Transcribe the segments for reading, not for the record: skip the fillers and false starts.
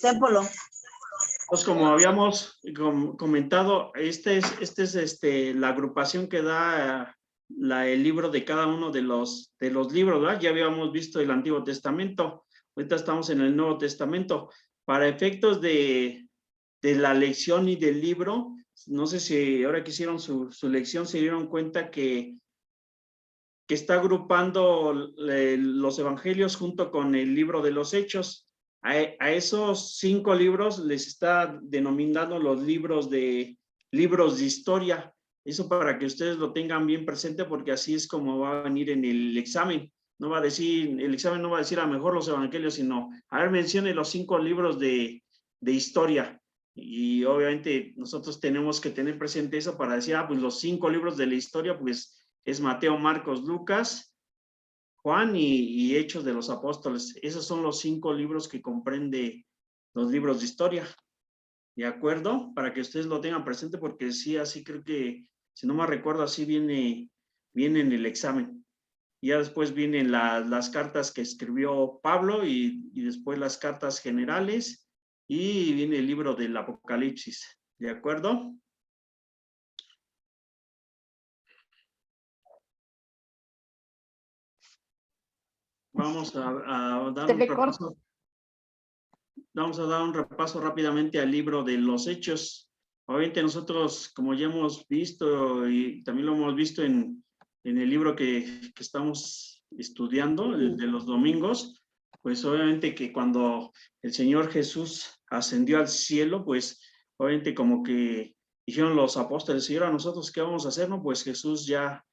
Tépolo. Pues como habíamos comentado, esta es la agrupación que da el libro de cada uno de los libros, ¿verdad? Ya habíamos visto el Antiguo Testamento, ahorita estamos en el Nuevo Testamento. Para efectos de la lección y del libro, no sé si ahora que hicieron su lección se dieron cuenta que está agrupando los evangelios junto con el libro de los Hechos. A esos 5 libros les está denominando los libros de historia. Eso para que ustedes lo tengan bien presente, porque así es como va a venir en el examen. No va a decir, el examen no va a decir a lo mejor los evangelios, sino, a ver, mencione los 5 libros de historia. Y obviamente nosotros tenemos que tener presente eso para decir, pues los 5 libros de la historia, pues es Mateo, Marcos, Lucas, Juan y Hechos de los Apóstoles. Esos son los 5 libros que comprende los libros de historia. ¿De acuerdo? Para que ustedes lo tengan presente, porque sí, así creo que, si no me recuerdo, así viene en el examen. Y ya después vienen las cartas que escribió Pablo y después las cartas generales y viene el libro del Apocalipsis. ¿De acuerdo? Vamos a dar un repaso. Vamos a dar un repaso rápidamente al libro de los Hechos. Obviamente nosotros, como ya hemos visto y también lo hemos visto en el libro que estamos estudiando, el de los domingos, pues obviamente que cuando el Señor Jesús ascendió al cielo, pues obviamente como que dijeron los apóstoles, Señor, ¿a nosotros qué vamos a hacer? No, pues Jesús ya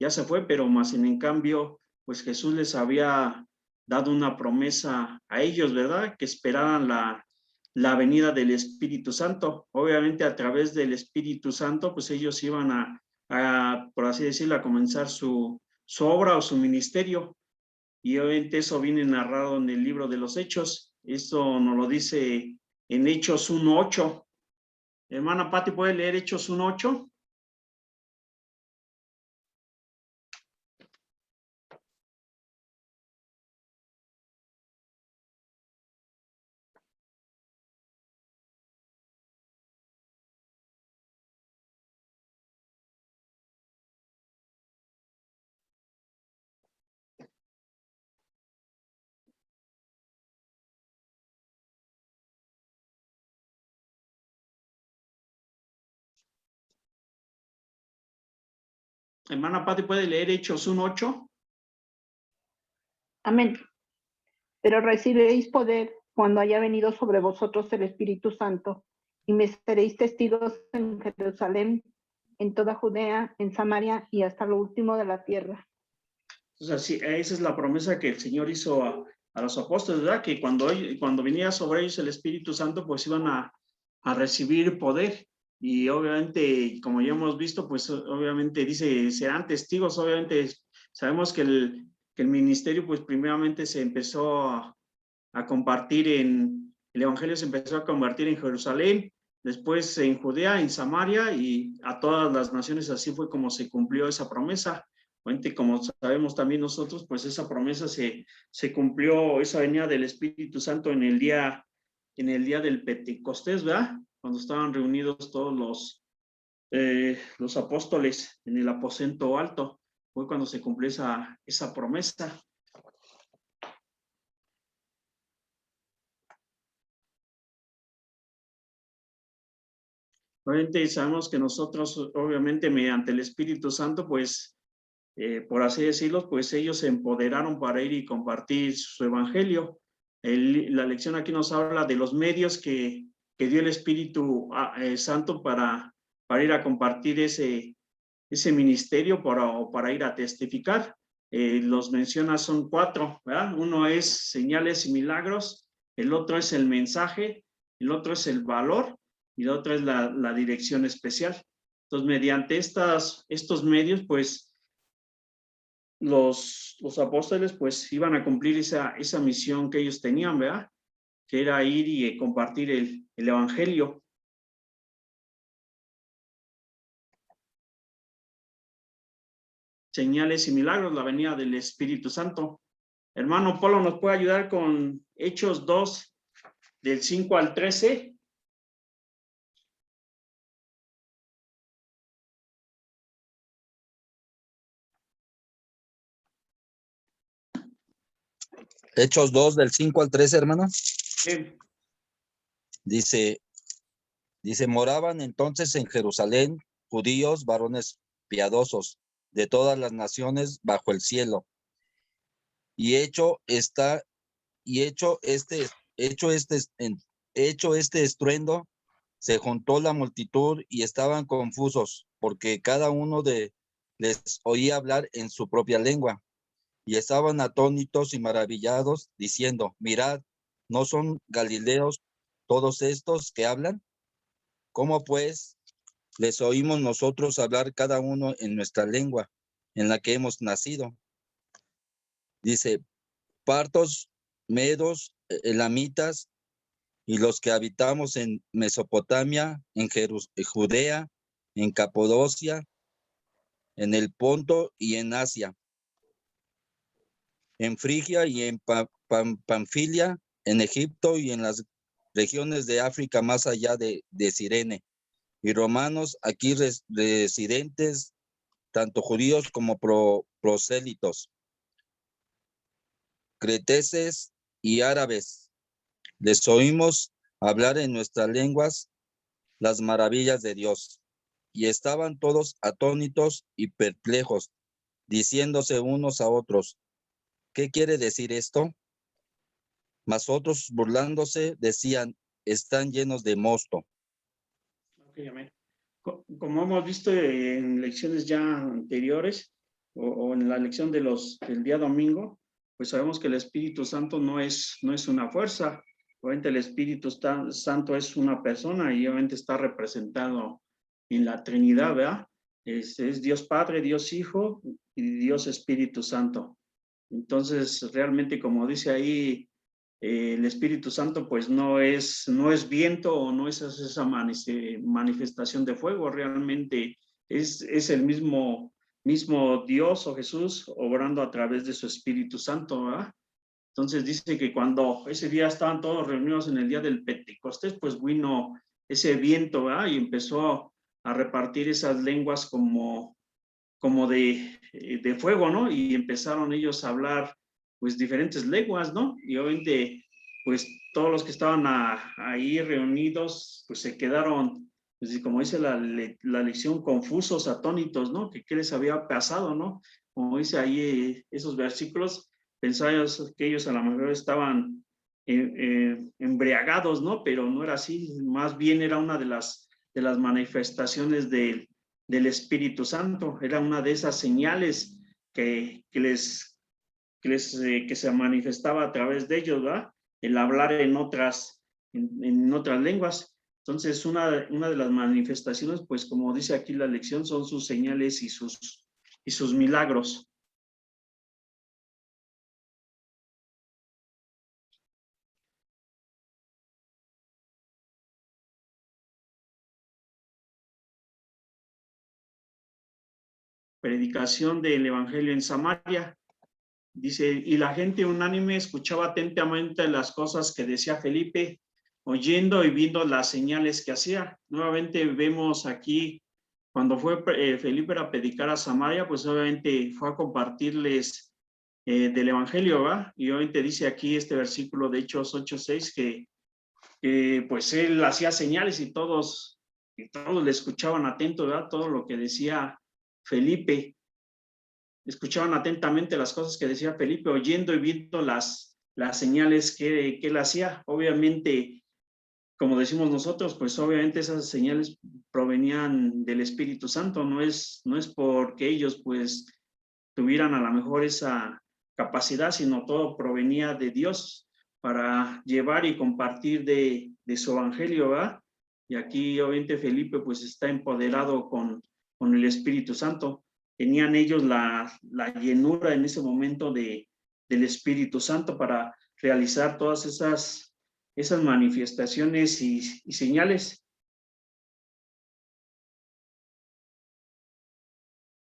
se fue, pero más en cambio, pues Jesús les había dado una promesa a ellos, ¿verdad? Que esperaran la venida del Espíritu Santo. Obviamente a través del Espíritu Santo, pues ellos iban a por así decirlo, a comenzar su obra o su ministerio. Y obviamente eso viene narrado en el libro de los Hechos. Eso nos lo dice en Hechos 1:8. Hermana Pati, ¿puede leer Hechos 1:8? Hermana Pati, ¿puede leer Hechos 1:8? Amén. Pero recibiréis poder cuando haya venido sobre vosotros el Espíritu Santo, y me seréis testigos en Jerusalén, en toda Judea, en Samaria y hasta lo último de la tierra. Entonces, sí, esa es la promesa que el Señor hizo a los apóstoles, ¿verdad? Que cuando venía sobre ellos el Espíritu Santo, pues iban a recibir poder. Y obviamente, como ya hemos visto, pues obviamente dice, serán testigos. Obviamente sabemos que el ministerio, pues primeramente se empezó a compartir el Evangelio se empezó a compartir en Jerusalén, después en Judea, en Samaria y a todas las naciones. Así fue como se cumplió esa promesa. Obviamente, como sabemos también nosotros, pues esa promesa se cumplió, esa venida del Espíritu Santo en el día del Pentecostés, ¿verdad? Cuando estaban reunidos todos los apóstoles en el aposento alto, fue cuando se cumplió esa promesa. Obviamente sabemos que nosotros, obviamente mediante el Espíritu Santo, pues por así decirlo, pues ellos se empoderaron para ir y compartir su evangelio. La lección aquí nos habla de los medios que dio el Espíritu Santo para ir a compartir ese ministerio para ir a testificar. Los menciona, son 4, ¿verdad? Uno es señales y milagros, el otro es el mensaje, el otro es el valor y el otro es la dirección especial. Entonces, mediante estos medios, pues, los apóstoles pues iban a cumplir esa misión que ellos tenían, ¿verdad? Que era ir y compartir el evangelio. Señales y milagros, la venida del Espíritu Santo. Hermano Polo, ¿nos puede ayudar con Hechos 2, del 5 al 13. Hechos 2 del 5 al 13, hermano. Sí. Dice, moraban entonces en Jerusalén judíos, varones piadosos de todas las naciones bajo el cielo. Y hecho este estruendo, se juntó la multitud y estaban confusos, porque cada uno les oía hablar en su propia lengua. Y estaban atónitos y maravillados, diciendo, mirad, ¿no son galileos todos estos que hablan? ¿Cómo pues les oímos nosotros hablar cada uno en nuestra lengua, en la que hemos nacido? Dice, partos, medos, elamitas, y los que habitamos en Mesopotamia, en Judea, en Capadocia, en el Ponto y en Asia, en Frigia y en Panfilia, en Egipto y en las regiones de África más allá de Cirene, y romanos aquí residentes, tanto judíos como prosélitos, cretenses y árabes. Les oímos hablar en nuestras lenguas las maravillas de Dios. Y estaban todos atónitos y perplejos, diciéndose unos a otros, ¿qué quiere decir esto? Mas otros, burlándose, decían, están llenos de mosto. Okay, amén. Como hemos visto en lecciones ya anteriores, o en la lección del día domingo, pues sabemos que el Espíritu Santo no es una fuerza. Obviamente el Espíritu Santo es una persona y obviamente está representado en la Trinidad, ¿verdad? Es Dios Padre, Dios Hijo y Dios Espíritu Santo. Entonces, realmente, como dice ahí, el Espíritu Santo pues no es viento o no es esa manifestación de fuego, realmente es el mismo Dios o Jesús obrando a través de su Espíritu Santo, ¿verdad? Entonces dice que cuando ese día estaban todos reunidos en el día del Pentecostés, pues vino ese viento, ¿verdad? Y empezó a repartir esas lenguas como de fuego, ¿no? Y empezaron ellos a hablar, pues, diferentes lenguas, ¿no? Y obviamente, pues, todos los que estaban ahí reunidos, pues, se quedaron, pues, como dice la lección, confusos, atónitos, ¿no? ¿Qué les había pasado, no? Como dice ahí esos versículos, pensábamos que ellos a lo mejor estaban embriagados, ¿no? Pero no era así, más bien era una de las manifestaciones del Espíritu Santo. Era una de esas señales que se manifestaba a través de ellos, ¿verdad? El hablar en otras lenguas. Entonces, una de las manifestaciones, pues como dice aquí la lección, son sus señales y sus milagros. Predicación del Evangelio en Samaria. Dice, y la gente unánime escuchaba atentamente las cosas que decía Felipe, oyendo y viendo las señales que hacía. Nuevamente vemos aquí, cuando fue Felipe a predicar a Samaria, pues obviamente fue a compartirles del Evangelio, ¿va? Y obviamente dice aquí este versículo de Hechos 8:6 que pues él hacía señales y todos le escuchaban atentos, ¿verdad? Todo lo que decía Felipe. Escuchaban atentamente las cosas que decía Felipe, oyendo y viendo las señales que él hacía. Obviamente, como decimos nosotros, pues obviamente esas señales provenían del Espíritu Santo, no es porque ellos pues tuvieran a lo mejor esa capacidad, sino todo provenía de Dios para llevar y compartir de su evangelio, ¿verdad? Y aquí obviamente Felipe pues está empoderado con el Espíritu Santo. Tenían ellos la llenura en ese momento del Espíritu Santo para realizar todas esas manifestaciones y señales.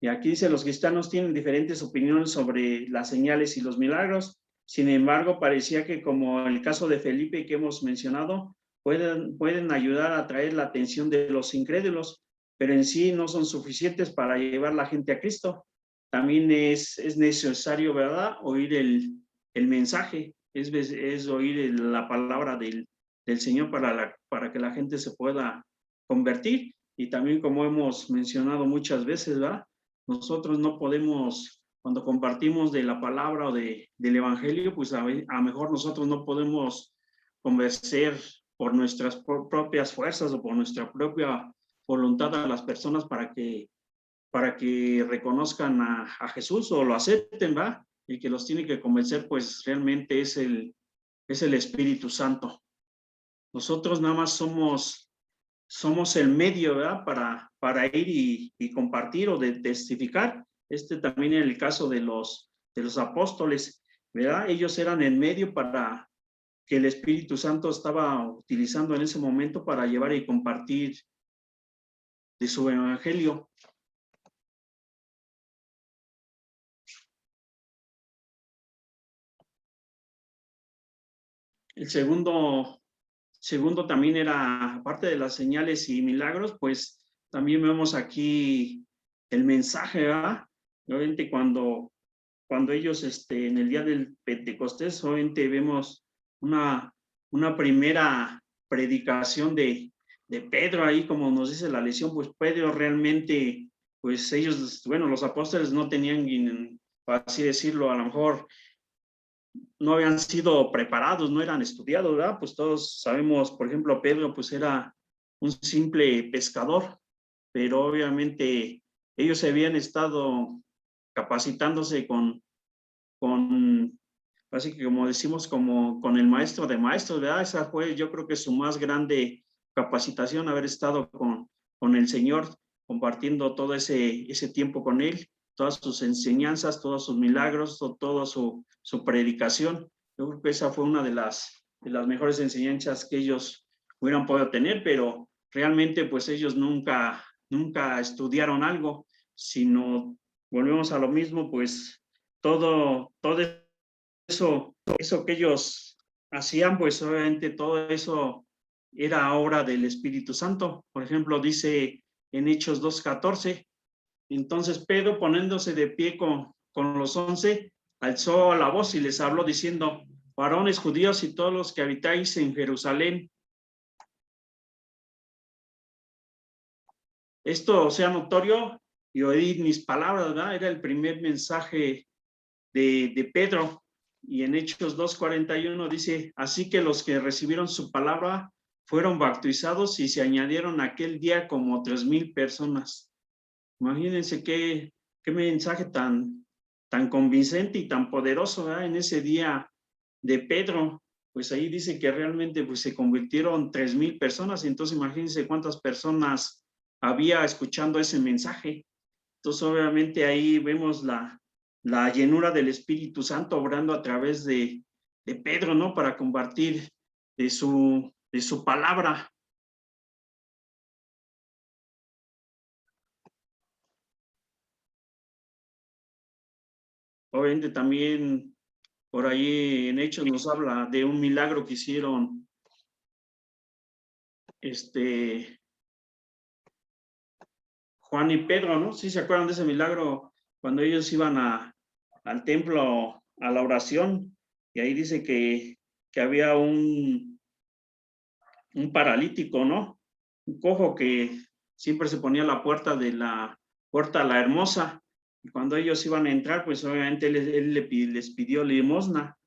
Y aquí dice, los cristianos tienen diferentes opiniones sobre las señales y los milagros. Sin embargo, parecía que como el caso de Felipe que hemos mencionado, pueden ayudar a atraer la atención de los incrédulos, pero en sí no son suficientes para llevar la gente a Cristo. También es necesario, ¿verdad?, oír el mensaje, es oír la palabra del Señor para que la gente se pueda convertir. Y también, como hemos mencionado muchas veces, ¿verdad?, nosotros no podemos, cuando compartimos de la palabra o del evangelio, pues a mejor nosotros no podemos convencer por nuestras propias fuerzas o por nuestra propia voluntad a las personas para que reconozcan a Jesús o lo acepten, ¿va? El que los tiene que convencer, pues realmente es el Espíritu Santo. Nosotros nada más somos el medio, ¿verdad?, para ir y compartir o de testificar. También en el caso de los apóstoles, ¿verdad? Ellos eran el medio para que el Espíritu Santo estaba utilizando en ese momento para llevar y compartir de su evangelio. El segundo también era, aparte de las señales y milagros, pues también vemos aquí el mensaje, ¿verdad? Obviamente cuando ellos en el día del Pentecostés, obviamente vemos una primera predicación de Pedro ahí, como nos dice la lección, pues Pedro realmente, pues ellos, bueno, los apóstoles no tenían, por así decirlo, a lo mejor no habían sido preparados, no eran estudiados, ¿verdad? Pues todos sabemos, por ejemplo, Pedro pues era un simple pescador, pero obviamente ellos se habían estado capacitándose así que como decimos, como con el maestro de maestros, ¿verdad? Esa fue, yo creo que su más grande capacitación, haber estado con el Señor, compartiendo todo ese tiempo con Él, todas sus enseñanzas, todos sus milagros, toda su predicación. Yo creo que esa fue una de las mejores enseñanzas que ellos hubieran podido tener, pero realmente pues ellos nunca estudiaron algo, sino volvemos a lo mismo, pues todo eso que ellos hacían, pues obviamente todo eso era obra del Espíritu Santo. Por ejemplo, dice en Hechos 2:14, entonces Pedro, poniéndose de pie con los 11, alzó la voz y les habló diciendo: varones judíos y todos los que habitáis en Jerusalén, esto sea notorio y oíd mis palabras, ¿verdad? Era el primer mensaje de Pedro. Y en Hechos 2:41 dice: así que los que recibieron su palabra fueron bautizados y se añadieron aquel día como 3,000 personas. Imagínense qué mensaje tan convincente y tan poderoso, ¿verdad? En ese día de Pedro, pues ahí dice que realmente pues, se convirtieron 3,000 personas. Entonces imagínense cuántas personas había escuchando ese mensaje. Entonces obviamente ahí vemos la llenura del Espíritu Santo obrando a través de Pedro, ¿no? Para compartir de su palabra. Obviamente también por ahí en Hechos nos habla de un milagro que hicieron Juan y Pedro, ¿no? ¿Sí se acuerdan de ese milagro cuando ellos iban al templo a la oración? Y ahí dice que había un paralítico, ¿no? Un cojo que siempre se ponía a la puerta de la puerta La Hermosa. Y cuando ellos iban a entrar, pues obviamente él les pidió limosna,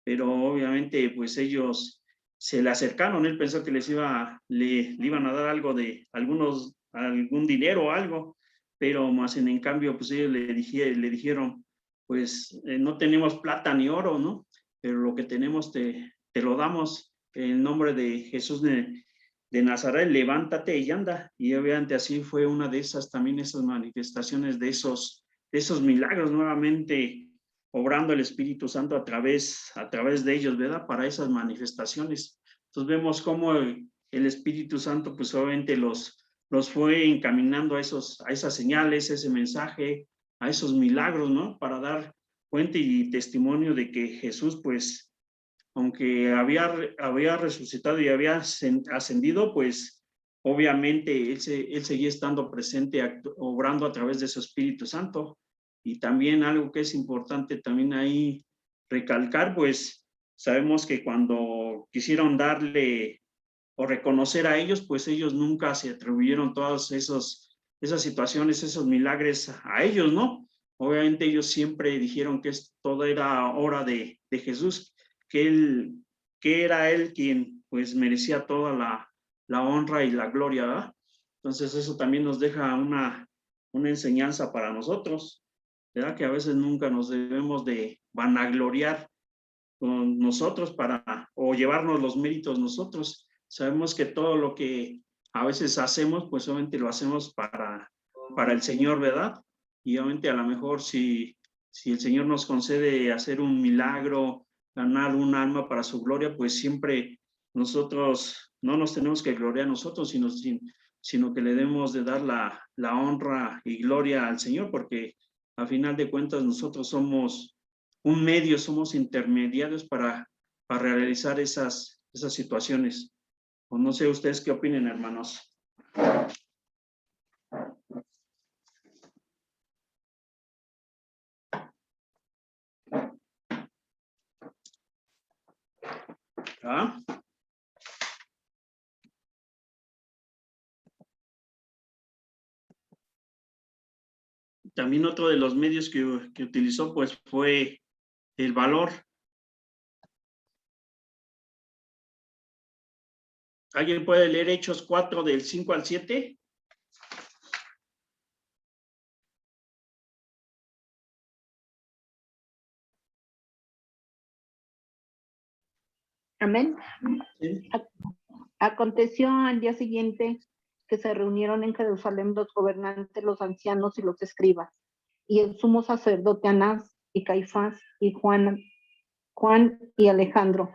pero obviamente pues ellos se le acercaron. Él pensó que le iban a dar algo algún dinero o algo, pero más en cambio pues ellos le dijeron, pues no tenemos plata ni oro, ¿no? Pero lo que tenemos te lo damos. En el nombre de Jesús de Nazaret, levántate y anda. Y obviamente así fue una de esas manifestaciones de esos milagros, nuevamente obrando el Espíritu Santo a través de ellos, ¿verdad? Para esas manifestaciones. Entonces vemos cómo el Espíritu Santo pues obviamente los fue encaminando a esas señales, ese mensaje, a esos milagros, ¿no? Para dar fuente y testimonio de que Jesús, pues, aunque había resucitado y había ascendido, pues, obviamente él seguía estando presente, obrando a través de su Espíritu Santo. Y también algo que es importante también ahí recalcar, pues, sabemos que cuando quisieron darle o reconocer a ellos, pues ellos nunca se atribuyeron todas esas situaciones, esos milagros a ellos, ¿no? Obviamente ellos siempre dijeron que todo era obra de Jesús, que era él quien pues merecía toda la honra y la gloria, ¿verdad? Entonces eso también nos deja una enseñanza para nosotros, ¿verdad? Que a veces nunca nos debemos de vanagloriar con nosotros o llevarnos los méritos nosotros. Sabemos que todo lo que a veces hacemos, pues obviamente lo hacemos para el Señor, ¿verdad? Y obviamente a lo mejor si el Señor nos concede hacer un milagro, ganar un alma para su gloria, pues siempre nosotros no nos tenemos que gloriar nosotros, sino que le debemos de dar la honra y gloria al Señor, porque a final de cuentas nosotros somos un medio, somos intermediarios para realizar esas situaciones. O no sé ustedes qué opinen, hermanos. ¿Ah? También otro de los medios que utilizó pues fue el valor. ¿Alguien puede leer Hechos 4 del 5 al 7? Amén. Sí. Aconteció al día siguiente que se reunieron en Jerusalén los gobernantes, los ancianos y los escribas, y el sumo sacerdote Anás y Caifás y Juan y Alejandro,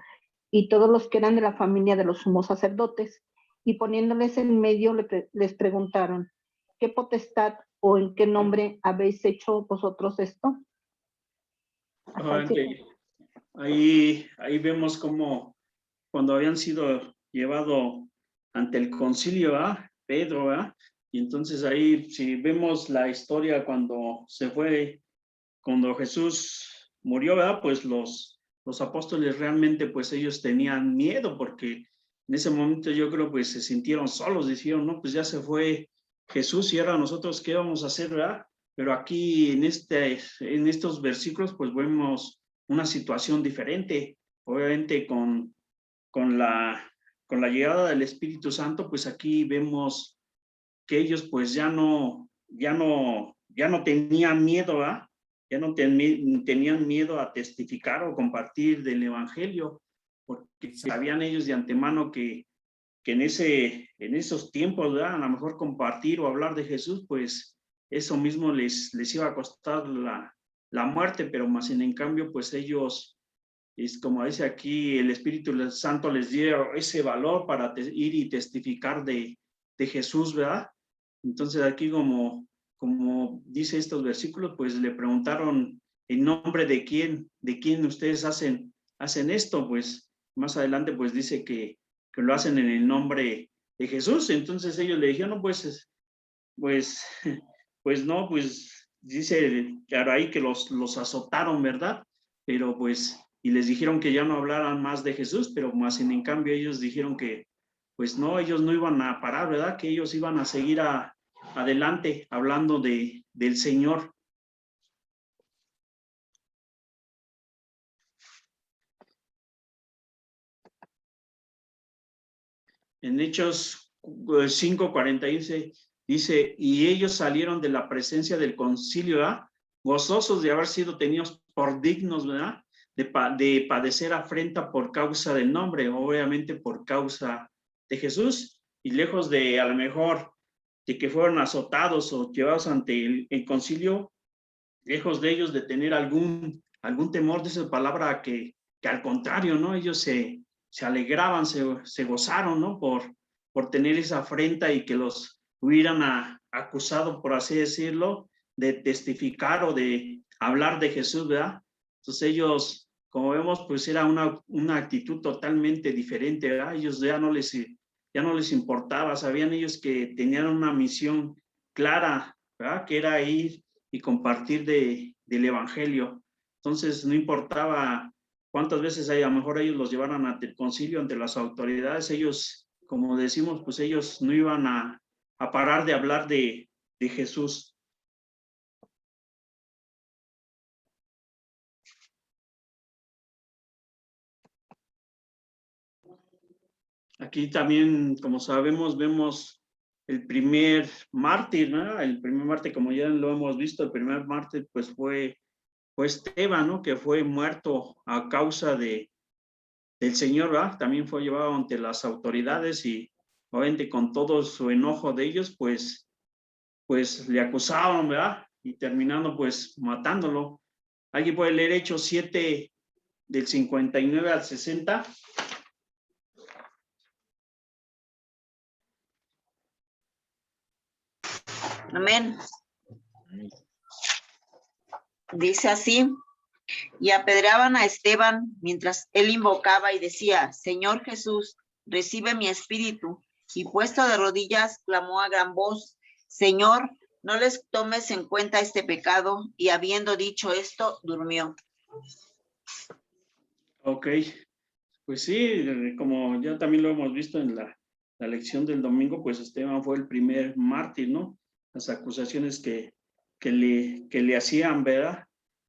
y todos los que eran de la familia de los sumos sacerdotes, y poniéndoles en medio les preguntaron, ¿qué potestad o en qué nombre habéis hecho vosotros esto? Okay. Ahí vemos cómo cuando habían sido llevados ante el concilio, ¿verdad? Pedro, ¿verdad? Y entonces ahí, si vemos la historia cuando Jesús murió, ¿verdad? Pues los apóstoles realmente, pues ellos tenían miedo porque en ese momento yo creo pues se sintieron solos, dijeron, no, pues ya se fue Jesús y ahora nosotros qué vamos a hacer, ¿verdad? Pero aquí en estos versículos pues vemos una situación diferente, obviamente con la llegada del Espíritu Santo, pues aquí vemos que ellos pues ya no tenían miedo, ¿verdad? Ya no tenían miedo a testificar o compartir del Evangelio, porque sabían ellos de antemano que en esos tiempos, ¿verdad? A lo mejor compartir o hablar de Jesús, pues eso mismo les iba a costar la muerte, pero más en cambio, pues ellos, es como dice aquí, el Espíritu Santo les dio ese valor para ir y testificar de Jesús, ¿verdad? Entonces aquí como dice estos versículos, pues le preguntaron en nombre de quién ustedes hacen esto, pues más adelante pues dice que lo hacen en el nombre de Jesús. Entonces ellos le dijeron, no, pues no, pues dice claro ahí que los azotaron, ¿verdad? Pero pues, y les dijeron que ya no hablaran más de Jesús, pero más en cambio ellos dijeron que pues no, ellos no iban a parar, ¿verdad? Que ellos iban a seguir adelante hablando del Señor. En Hechos 5:41 dice, y ellos salieron de la presencia del concilio, ¿verdad? Gozosos de haber sido tenidos por dignos, ¿verdad? De padecer afrenta por causa del nombre, obviamente por causa de Jesús, y lejos de a lo mejor de que fueron azotados o llevados ante el concilio, lejos de ellos de tener algún temor de esa palabra, que al contrario, ¿no? Ellos se alegraban, se gozaron, ¿no? Por tener esa afrenta y que los hubieran acusado, por así decirlo, de testificar o de hablar de Jesús, ¿verdad? Entonces ellos, como vemos, pues era una actitud totalmente diferente, ¿verdad? Ellos ya no les importaba, sabían ellos que tenían una misión clara, ¿verdad? Que era ir y compartir del evangelio. Entonces no importaba cuántas veces a lo mejor ellos los llevaran ante el concilio, ante las autoridades, ellos, como decimos, pues ellos no iban a parar de hablar de Jesús. Aquí también, como sabemos, vemos el primer mártir, ¿no? El primer mártir, como ya lo hemos visto, el primer mártir pues fue Esteban, ¿no? Que fue muerto a causa del Señor, ¿verdad? También fue llevado ante las autoridades y obviamente con todo su enojo de ellos, pues le acusaban, ¿verdad? Y terminando pues matándolo. ¿Alguien puede leer Hechos 7 del 59 al 60? Amén. Dice así: y apedreaban a Esteban mientras él invocaba y decía: Señor Jesús, recibe mi espíritu. Y puesto de rodillas, clamó a gran voz: Señor, no les tomes en cuenta este pecado. Y habiendo dicho esto, durmió. Ok, pues sí, como ya también lo hemos visto en la lección del domingo, pues Esteban fue el primer mártir, ¿no? Las acusaciones que le hacían, ¿verdad?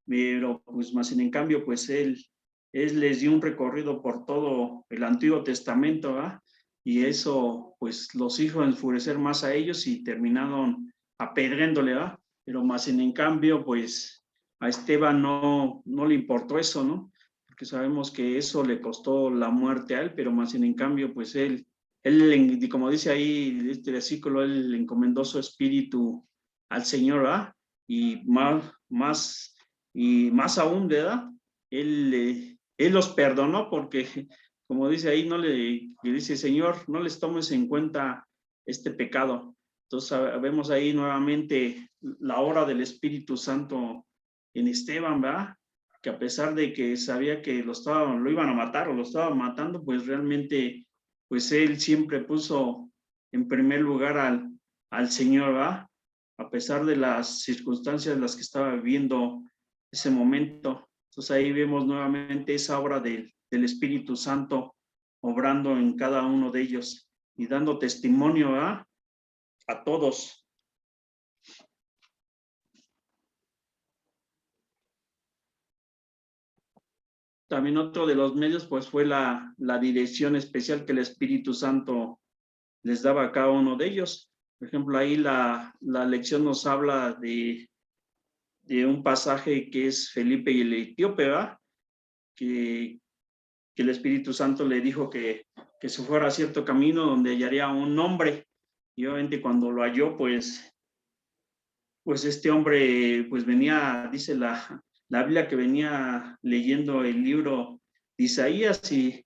Pero pues más en cambio, pues él les dio un recorrido por todo el Antiguo Testamento, ¿verdad? Y eso pues los hizo enfurecer más a ellos y terminaron apedreándole, ¿verdad? Pero más en cambio, pues a Esteban no le importó eso, ¿no? Porque sabemos que eso le costó la muerte a él, pero más en cambio, pues él, como dice ahí este versículo, él encomendó su espíritu al Señor, ¿verdad? Y más aún, ¿verdad? Él los perdonó porque, como dice ahí, que dice, Señor, no les tomes en cuenta este pecado. Entonces vemos ahí nuevamente la obra del Espíritu Santo en Esteban, ¿verdad? Que a pesar de que sabía que lo iban a matar o lo estaban matando, pues realmente, pues él siempre puso en primer lugar al Señor, ¿verdad? A pesar de las circunstancias en las que estaba viviendo ese momento. Entonces ahí vemos nuevamente esa obra del Espíritu Santo obrando en cada uno de ellos y dando testimonio, ¿verdad? A todos. También otro de los medios, pues fue la dirección especial que el Espíritu Santo les daba a cada uno de ellos. Por ejemplo, ahí la lección nos habla de un pasaje que es Felipe y el etíope, ¿verdad? Que el Espíritu Santo le dijo que se fuera a cierto camino donde hallaría un hombre. Y obviamente cuando lo halló, pues este hombre, pues venía, dice la Biblia, que venía leyendo el libro de Isaías y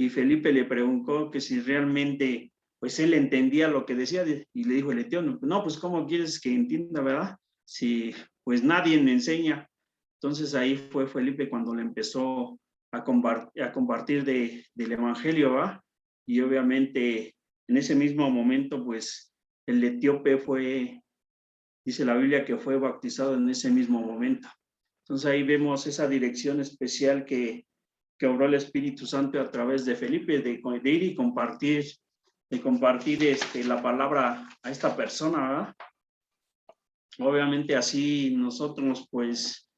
Felipe le preguntó que si realmente, pues él entendía lo que decía y le dijo el etíope, no, pues ¿cómo quieres que entienda, verdad? Si pues nadie me enseña. Entonces ahí fue Felipe cuando le empezó a compartir del evangelio, ¿verdad? Y obviamente en ese mismo momento, pues el etíope dice la Biblia que fue bautizado en ese mismo momento. Entonces ahí vemos esa dirección especial que obró el Espíritu Santo a través de Felipe, de ir y compartir la palabra a esta persona, ¿verdad? Obviamente así nosotros, pues,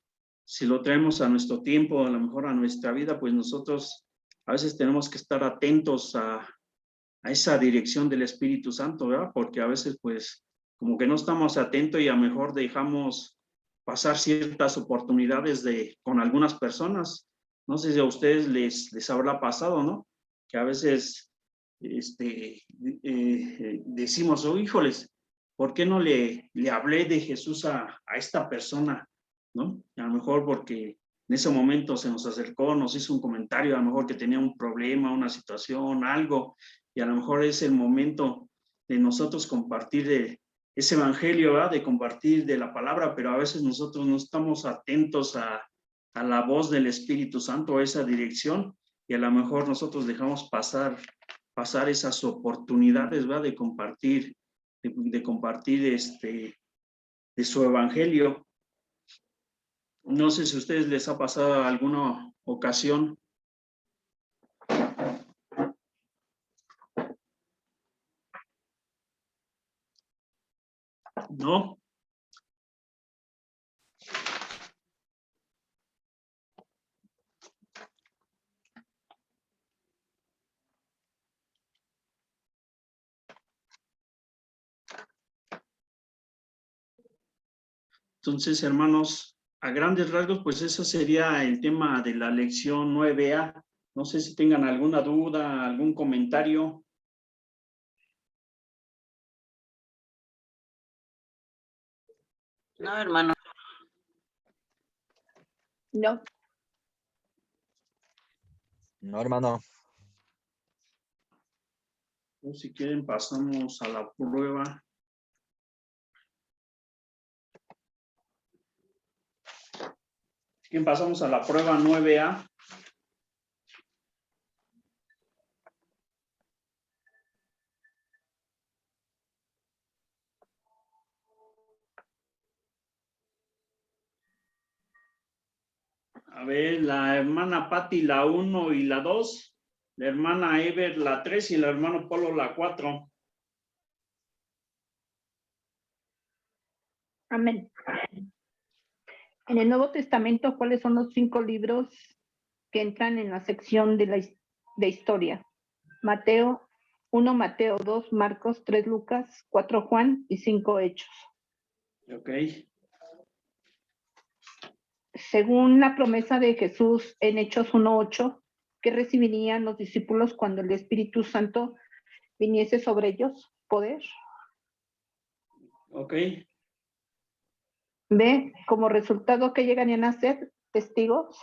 si lo traemos a nuestro tiempo, a lo mejor a nuestra vida, pues nosotros a veces tenemos que estar atentos a esa dirección del Espíritu Santo, ¿verdad? Porque a veces, pues, como que no estamos atentos y a lo mejor dejamos pasar ciertas oportunidades con algunas personas. No sé si a ustedes les habrá pasado, ¿no? Que a veces decimos, oh, híjoles, ¿por qué no le hablé de Jesús a esta persona? ¿No? A lo mejor porque en ese momento se nos acercó, nos hizo un comentario, a lo mejor que tenía un problema, una situación, algo, y a lo mejor es el momento de nosotros compartir de ese evangelio, ¿verdad? De compartir de la palabra, pero a veces nosotros no estamos atentos a a la voz del Espíritu Santo, a esa dirección, y a lo mejor nosotros dejamos pasar esas oportunidades, ¿verdad? De compartir, de compartir de su evangelio. No sé si a ustedes les ha pasado alguna ocasión. ¿No? Entonces, hermanos, a grandes rasgos, pues eso sería el tema de la lección 9A. No sé si tengan alguna duda, algún comentario. No, hermano. No. No, hermano. O si quieren, pasamos a la prueba. Si quieren, pasamos a la prueba 9A. A ver, la hermana Patti la 1 y la 2, la hermana Ever la 3 y el hermano Polo la 4. Amén. En el Nuevo Testamento, ¿cuáles son los 5 libros que entran en la sección de historia? Mateo 1, Mateo 2, Marcos 3, Lucas 4, Juan y 5 Hechos. Ok. Según la promesa de Jesús en Hechos 1:8, ¿qué recibirían los discípulos cuando el Espíritu Santo viniese sobre ellos? Poder. Ok. B, como resultado, ¿qué llegarían a ser? Testigos.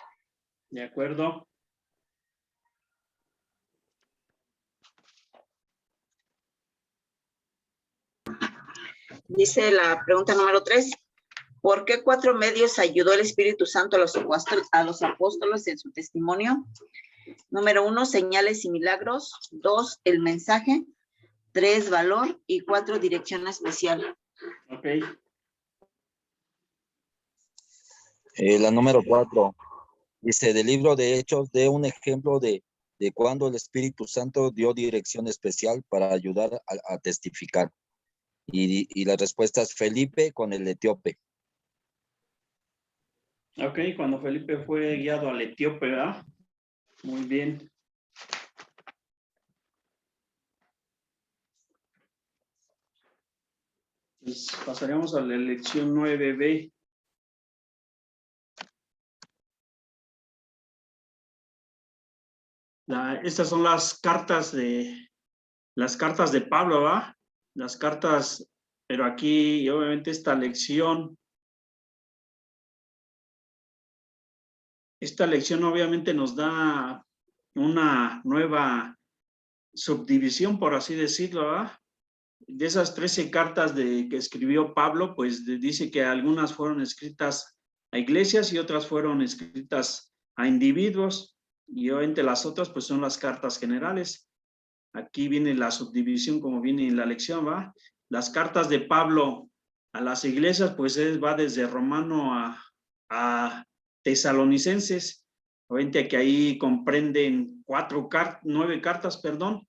De acuerdo. Dice la pregunta número 3. ¿Por qué 4 medios ayudó el Espíritu Santo a los apóstoles en su testimonio? Número 1, señales y milagros. 2, el mensaje. 3, valor. Y 4, dirección especial. Ok. La número 4. Dice, del libro de Hechos, de un ejemplo de cuando el Espíritu Santo dio dirección especial para ayudar a testificar. Y la respuesta es Felipe con el etíope. Ok, cuando Felipe fue guiado al etíope, ¿verdad? Muy bien. Pues pasaremos a la lección 9B. Estas son las cartas de Pablo, ¿va? Las cartas, pero aquí obviamente esta lección obviamente nos da una nueva subdivisión, por así decirlo, ¿va? De esas 13 cartas que escribió Pablo, pues dice que algunas fueron escritas a iglesias y otras fueron escritas a individuos, y obviamente las otras pues son las cartas generales. Aquí viene la subdivisión como viene en la lección, ¿va? Las cartas de Pablo a las iglesias, pues va desde Romano a Tesalonicenses. Obviamente que ahí comprenden 9 cartas, perdón.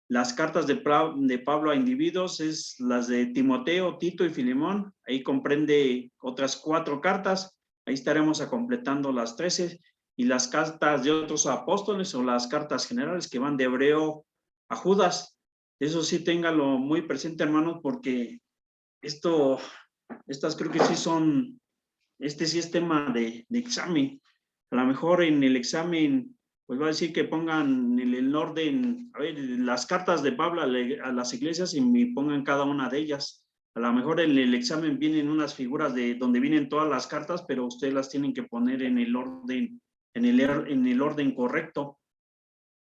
Las cartas de Pablo a individuos es las de Timoteo, Tito y Filemón. Ahí comprende otras 4 cartas. Ahí estaremos completando las 13. Y las cartas de otros apóstoles o las cartas generales que van de Hebreo a Judas. Eso sí, téngalo muy presente, hermanos, porque estas creo que sí son, sí es tema de examen. A lo mejor en el examen, pues va a decir que pongan el orden, a ver, las cartas de Pablo a las iglesias y me pongan cada una de ellas. A lo mejor en el examen vienen unas figuras de donde vienen todas las cartas, pero ustedes las tienen que poner en el orden, en el orden correcto.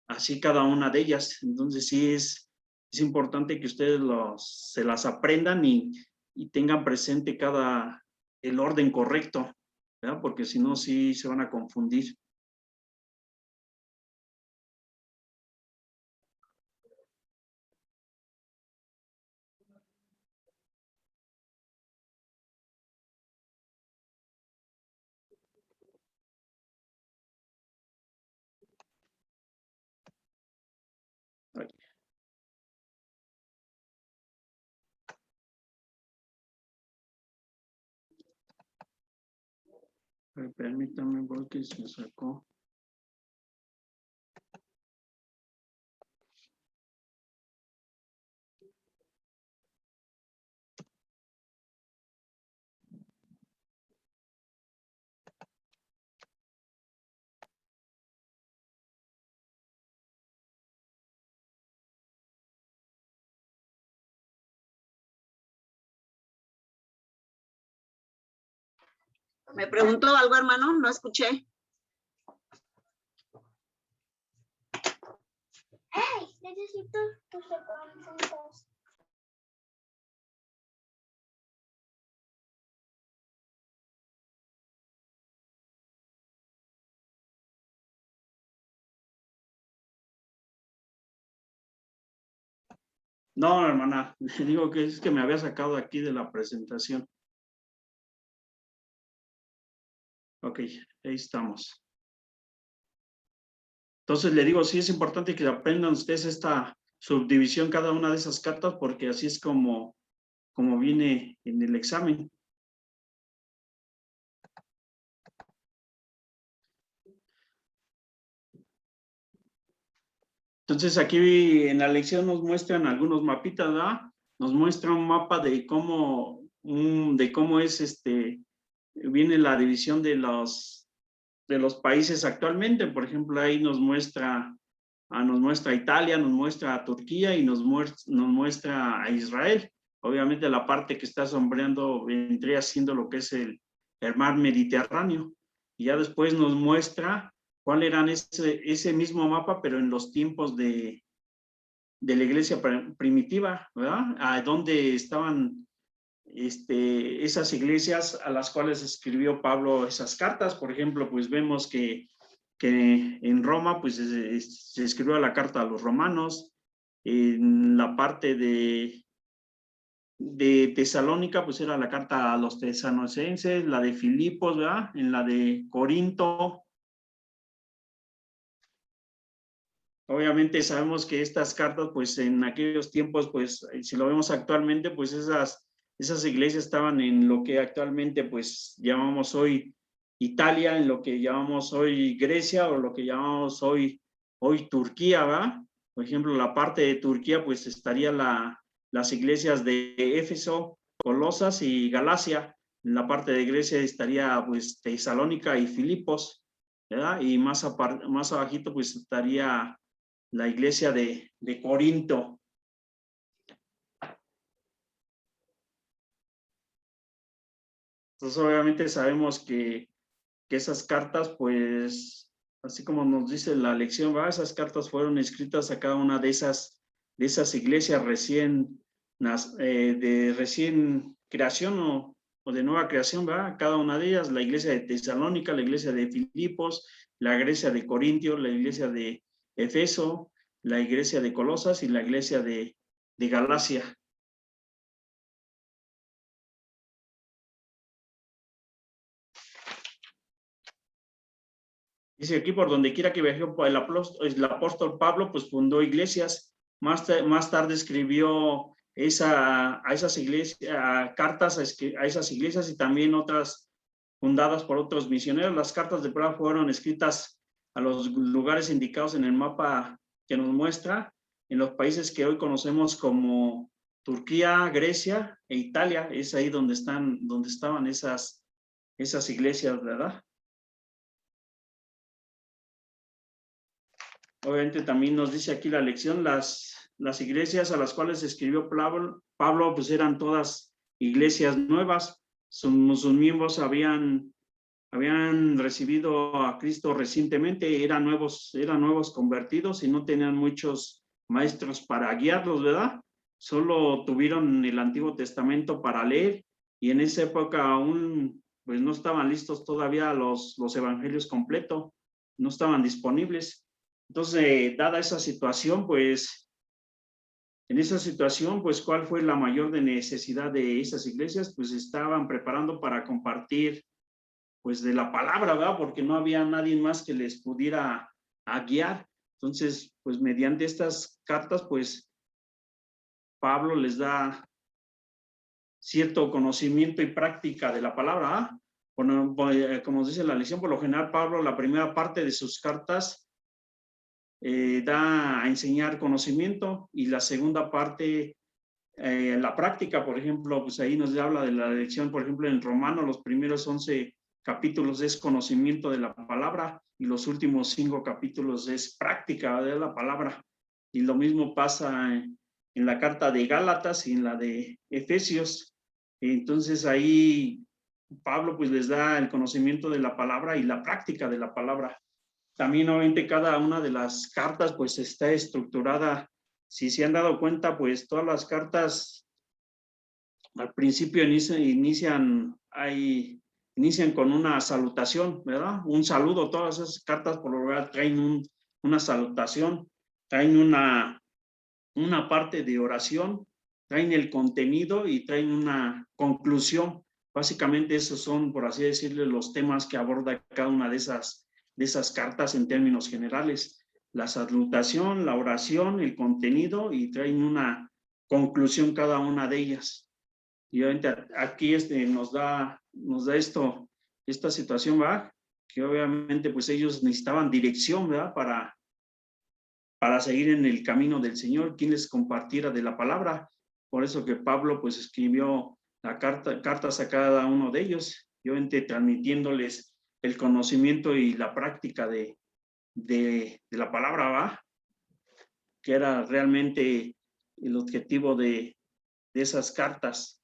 Así cada una de ellas. Entonces sí es importante que ustedes se las aprendan y tengan presente el orden correcto. ¿verdad? Porque si no, sí se van a confundir. Permítame porque se sacó. ¿Me preguntó algo, hermano? No escuché. Ay, necesito tus documentos. No, hermana, le digo que es que me había sacado aquí de la presentación. Ok, ahí estamos. Entonces le digo, sí es importante que aprendan ustedes esta subdivisión, cada una de esas cartas, porque así es como viene en el examen. Entonces aquí en la lección nos muestran algunos mapitas, ¿verdad? Nos muestra un mapa de cómo es viene la división de los países actualmente. Por ejemplo, ahí nos muestra Italia, nos muestra a Turquía y nos muestra a Israel. Obviamente la parte que está sombreando vendría siendo lo que es el mar Mediterráneo. Y ya después nos muestra cuál eran ese mismo mapa, pero en los tiempos de la iglesia primitiva, ¿verdad? A dónde estaban esas iglesias a las cuales escribió Pablo esas cartas. Por ejemplo, pues vemos que en Roma pues se escribió la carta a los romanos. En la parte de Tesalónica pues era la carta a los tesalonicenses, la de Filipos, ¿verdad? En la de Corinto. Obviamente sabemos que estas cartas pues en aquellos tiempos pues si lo vemos actualmente pues esas iglesias estaban en lo que actualmente pues llamamos hoy Italia, en lo que llamamos hoy Grecia o lo que llamamos hoy Turquía, ¿va? Por ejemplo, la parte de Turquía pues estaría las iglesias de Éfeso, Colosas y Galacia. En la parte de Grecia estaría pues Tesalónica y Filipos, ¿verdad? Y más abajito pues estaría la iglesia de Corinto. Entonces, obviamente sabemos que esas cartas, pues, así como nos dice la lección, ¿va? Esas cartas fueron escritas a cada una de esas iglesias de recién creación o de nueva creación, ¿va? Cada una de ellas, la iglesia de Tesalónica, la iglesia de Filipos, la iglesia de Corintio, la iglesia de Efeso, la iglesia de Colosas y la iglesia de Galacia. Dice aquí, por donde quiera que viajó el apóstol Pablo, pues fundó iglesias. Más tarde escribió a esas iglesias, cartas a esas iglesias y también otras fundadas por otros misioneros. Las cartas de Pablo fueron escritas a los lugares indicados en el mapa que nos muestra, en los países que hoy conocemos como Turquía, Grecia e Italia. Es ahí donde estaban esas iglesias, ¿verdad? Obviamente también nos dice aquí la lección, las iglesias a las cuales escribió Pablo pues eran todas iglesias nuevas. Sus miembros habían recibido a Cristo recientemente, eran nuevos convertidos y no tenían muchos maestros para guiarlos, ¿verdad? Solo tuvieron el Antiguo Testamento para leer y en esa época aún pues no estaban listos todavía los evangelios completos, no estaban disponibles. Entonces, dada esa situación, pues, en esa situación, pues, ¿cuál fue la mayor necesidad de esas iglesias? Pues estaban preparando para compartir, pues, de la palabra, ¿verdad? Porque no había nadie más que les pudiera guiar. Entonces, pues, mediante estas cartas, pues, Pablo les da cierto conocimiento y práctica de la palabra, ¿ah? Bueno, como dice la lección, por lo general, Pablo, la primera parte de sus cartas da a enseñar conocimiento y la segunda parte, la práctica, por ejemplo, pues ahí nos habla de la lección, por ejemplo, en Romanos, los primeros 11 capítulos es conocimiento de la palabra y los últimos 5 capítulos es práctica de la palabra. Y lo mismo pasa en la carta de Gálatas y en la de Efesios. Entonces ahí Pablo pues les da el conocimiento de la palabra y la práctica de la palabra. También obviamente cada una de las cartas pues está estructurada. Si se han dado cuenta, pues todas las cartas al principio inician con una salutación, ¿verdad? Un saludo. Todas esas cartas por lo general traen una salutación, traen una parte de oración, traen el contenido y traen una conclusión. Básicamente esos son, por así decirlo, los temas que aborda cada una de esas cartas en términos generales. La salutación, la oración, el contenido y traen una conclusión cada una de ellas. Y obviamente aquí nos da esta situación, ¿verdad? Que obviamente pues ellos necesitaban dirección, ¿verdad? Para seguir en el camino del Señor, quien les compartiera de la palabra. Por eso que Pablo pues escribió cartas a cada uno de ellos, y obviamente transmitiéndoles el conocimiento y la práctica de la palabra, ¿va? Que era realmente el objetivo de esas cartas.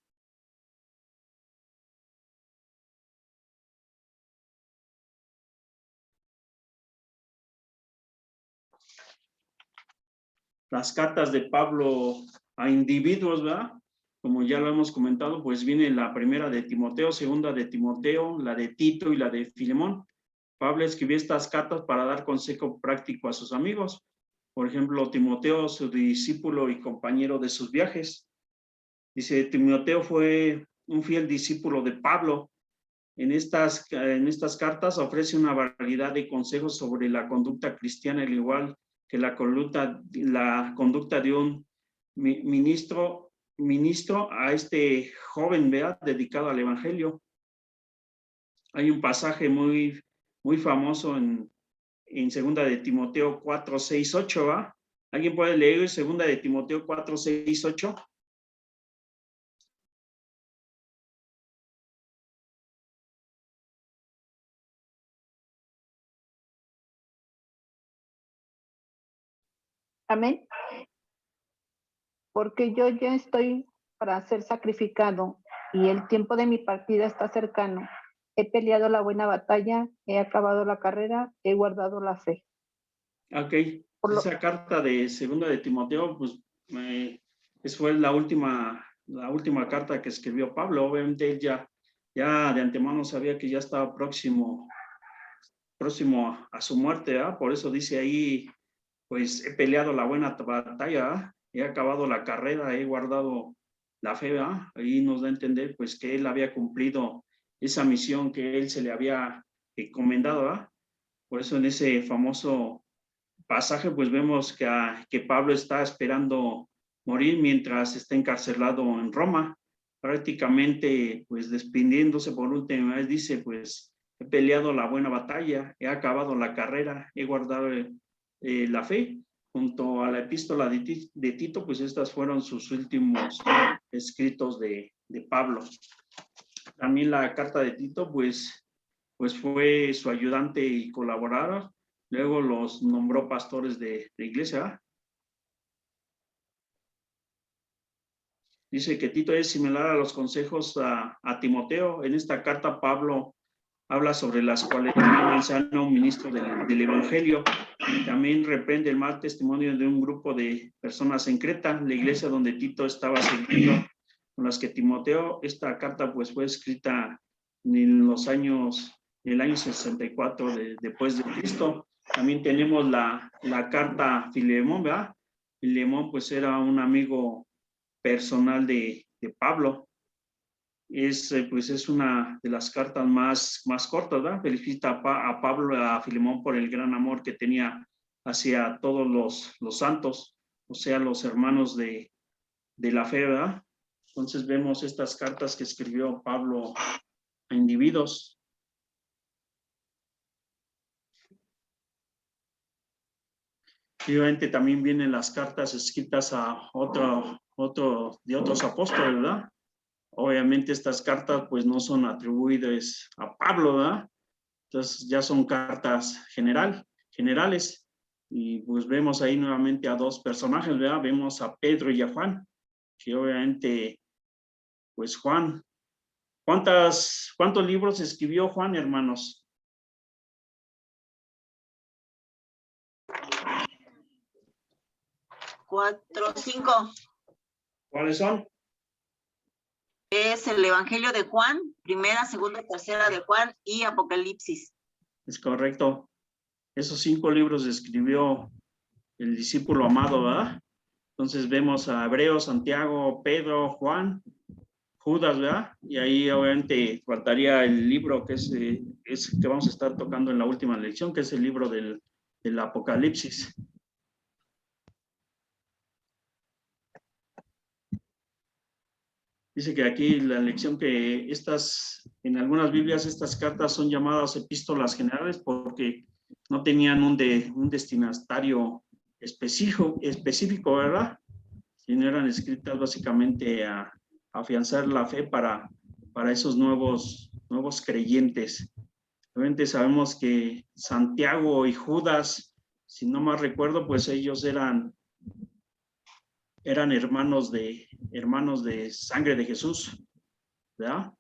Las cartas de Pablo a individuos, ¿verdad? Como ya lo hemos comentado, pues viene la primera de Timoteo, segunda de Timoteo, la de Tito y la de Filemón. Pablo escribió estas cartas para dar consejo práctico a sus amigos. Por ejemplo, Timoteo, su discípulo y compañero de sus viajes. Dice, Timoteo fue un fiel discípulo de Pablo. En estas cartas ofrece una variedad de consejos sobre la conducta cristiana, al igual que la conducta de un ministro a este joven, ¿verdad? Dedicado al evangelio. Hay un pasaje muy famoso en 2 de Timoteo 4, 6, 8, ¿va? ¿Alguien puede leer 2 de Timoteo 4, 6, 8? Amén. Porque yo ya estoy para ser sacrificado y el tiempo de mi partida está cercano. He peleado la buena batalla, he acabado la carrera, he guardado la fe. Ok, esa carta de 2 de Timoteo, pues fue la última carta que escribió Pablo. Obviamente él ya de antemano sabía que ya estaba próximo a su muerte, ¿verdad? Por eso dice ahí, pues he peleado la buena batalla, ¿verdad? He acabado la carrera, he guardado la fe, ¿verdad? Ahí nos da a entender pues que él había cumplido esa misión que él se le había encomendado, ¿verdad? Por eso en ese famoso pasaje pues vemos que Pablo está esperando morir mientras está encarcelado en Roma, prácticamente pues despidiéndose por última vez, dice pues he peleado la buena batalla, he acabado la carrera, he guardado la fe. Junto a la epístola de Tito, pues estas fueron sus últimos escritos de Pablo. También la carta de Tito, pues fue su ayudante y colaborador. Luego los nombró pastores de iglesia. Dice que Tito es similar a los consejos a Timoteo. En esta carta Pablo habla sobre las cualidades de un ministro del evangelio. También reprende el mal testimonio de un grupo de personas en Creta, la iglesia donde Tito estaba sirviendo, con las que Timoteo, esta carta pues fue escrita en los años, en el año 64 después de Cristo. También tenemos la carta a Filemón, ¿verdad? Filemón pues era un amigo personal de Pablo. Pues es una de las cartas más cortas, ¿verdad? Felicita a Pablo, a Filemón por el gran amor que tenía hacia todos los santos, o sea, los hermanos de la fe, ¿verdad? Entonces vemos estas cartas que escribió Pablo a individuos. Y obviamente también vienen las cartas escritas a otros apóstoles, ¿verdad? Obviamente estas cartas pues no son atribuidas a Pablo, ¿verdad? Entonces ya son cartas generales. Y pues vemos ahí nuevamente a dos personajes, ¿verdad? Vemos a Pedro y a Juan, que obviamente pues Juan, ¿cuántos libros escribió Juan, hermanos? 4, 5. ¿Cuáles son? Es el Evangelio de Juan, primera, segunda, tercera de Juan y Apocalipsis. Es correcto. Esos 5 libros escribió el discípulo amado, ¿verdad? Entonces vemos a Hebreo, Santiago, Pedro, Juan, Judas, ¿verdad? Y ahí obviamente faltaría el libro que es que vamos a estar tocando en la última lección, que es el libro del Apocalipsis. Dice que aquí la lección que en algunas Biblias estas cartas son llamadas epístolas generales porque no tenían un destinatario específico, ¿verdad? Sino eran escritas básicamente a afianzar la fe para esos nuevos creyentes. Obviamente sabemos que Santiago y Judas, si no mal recuerdo, pues ellos eran hermanos de sangre de Jesús, ¿verdad?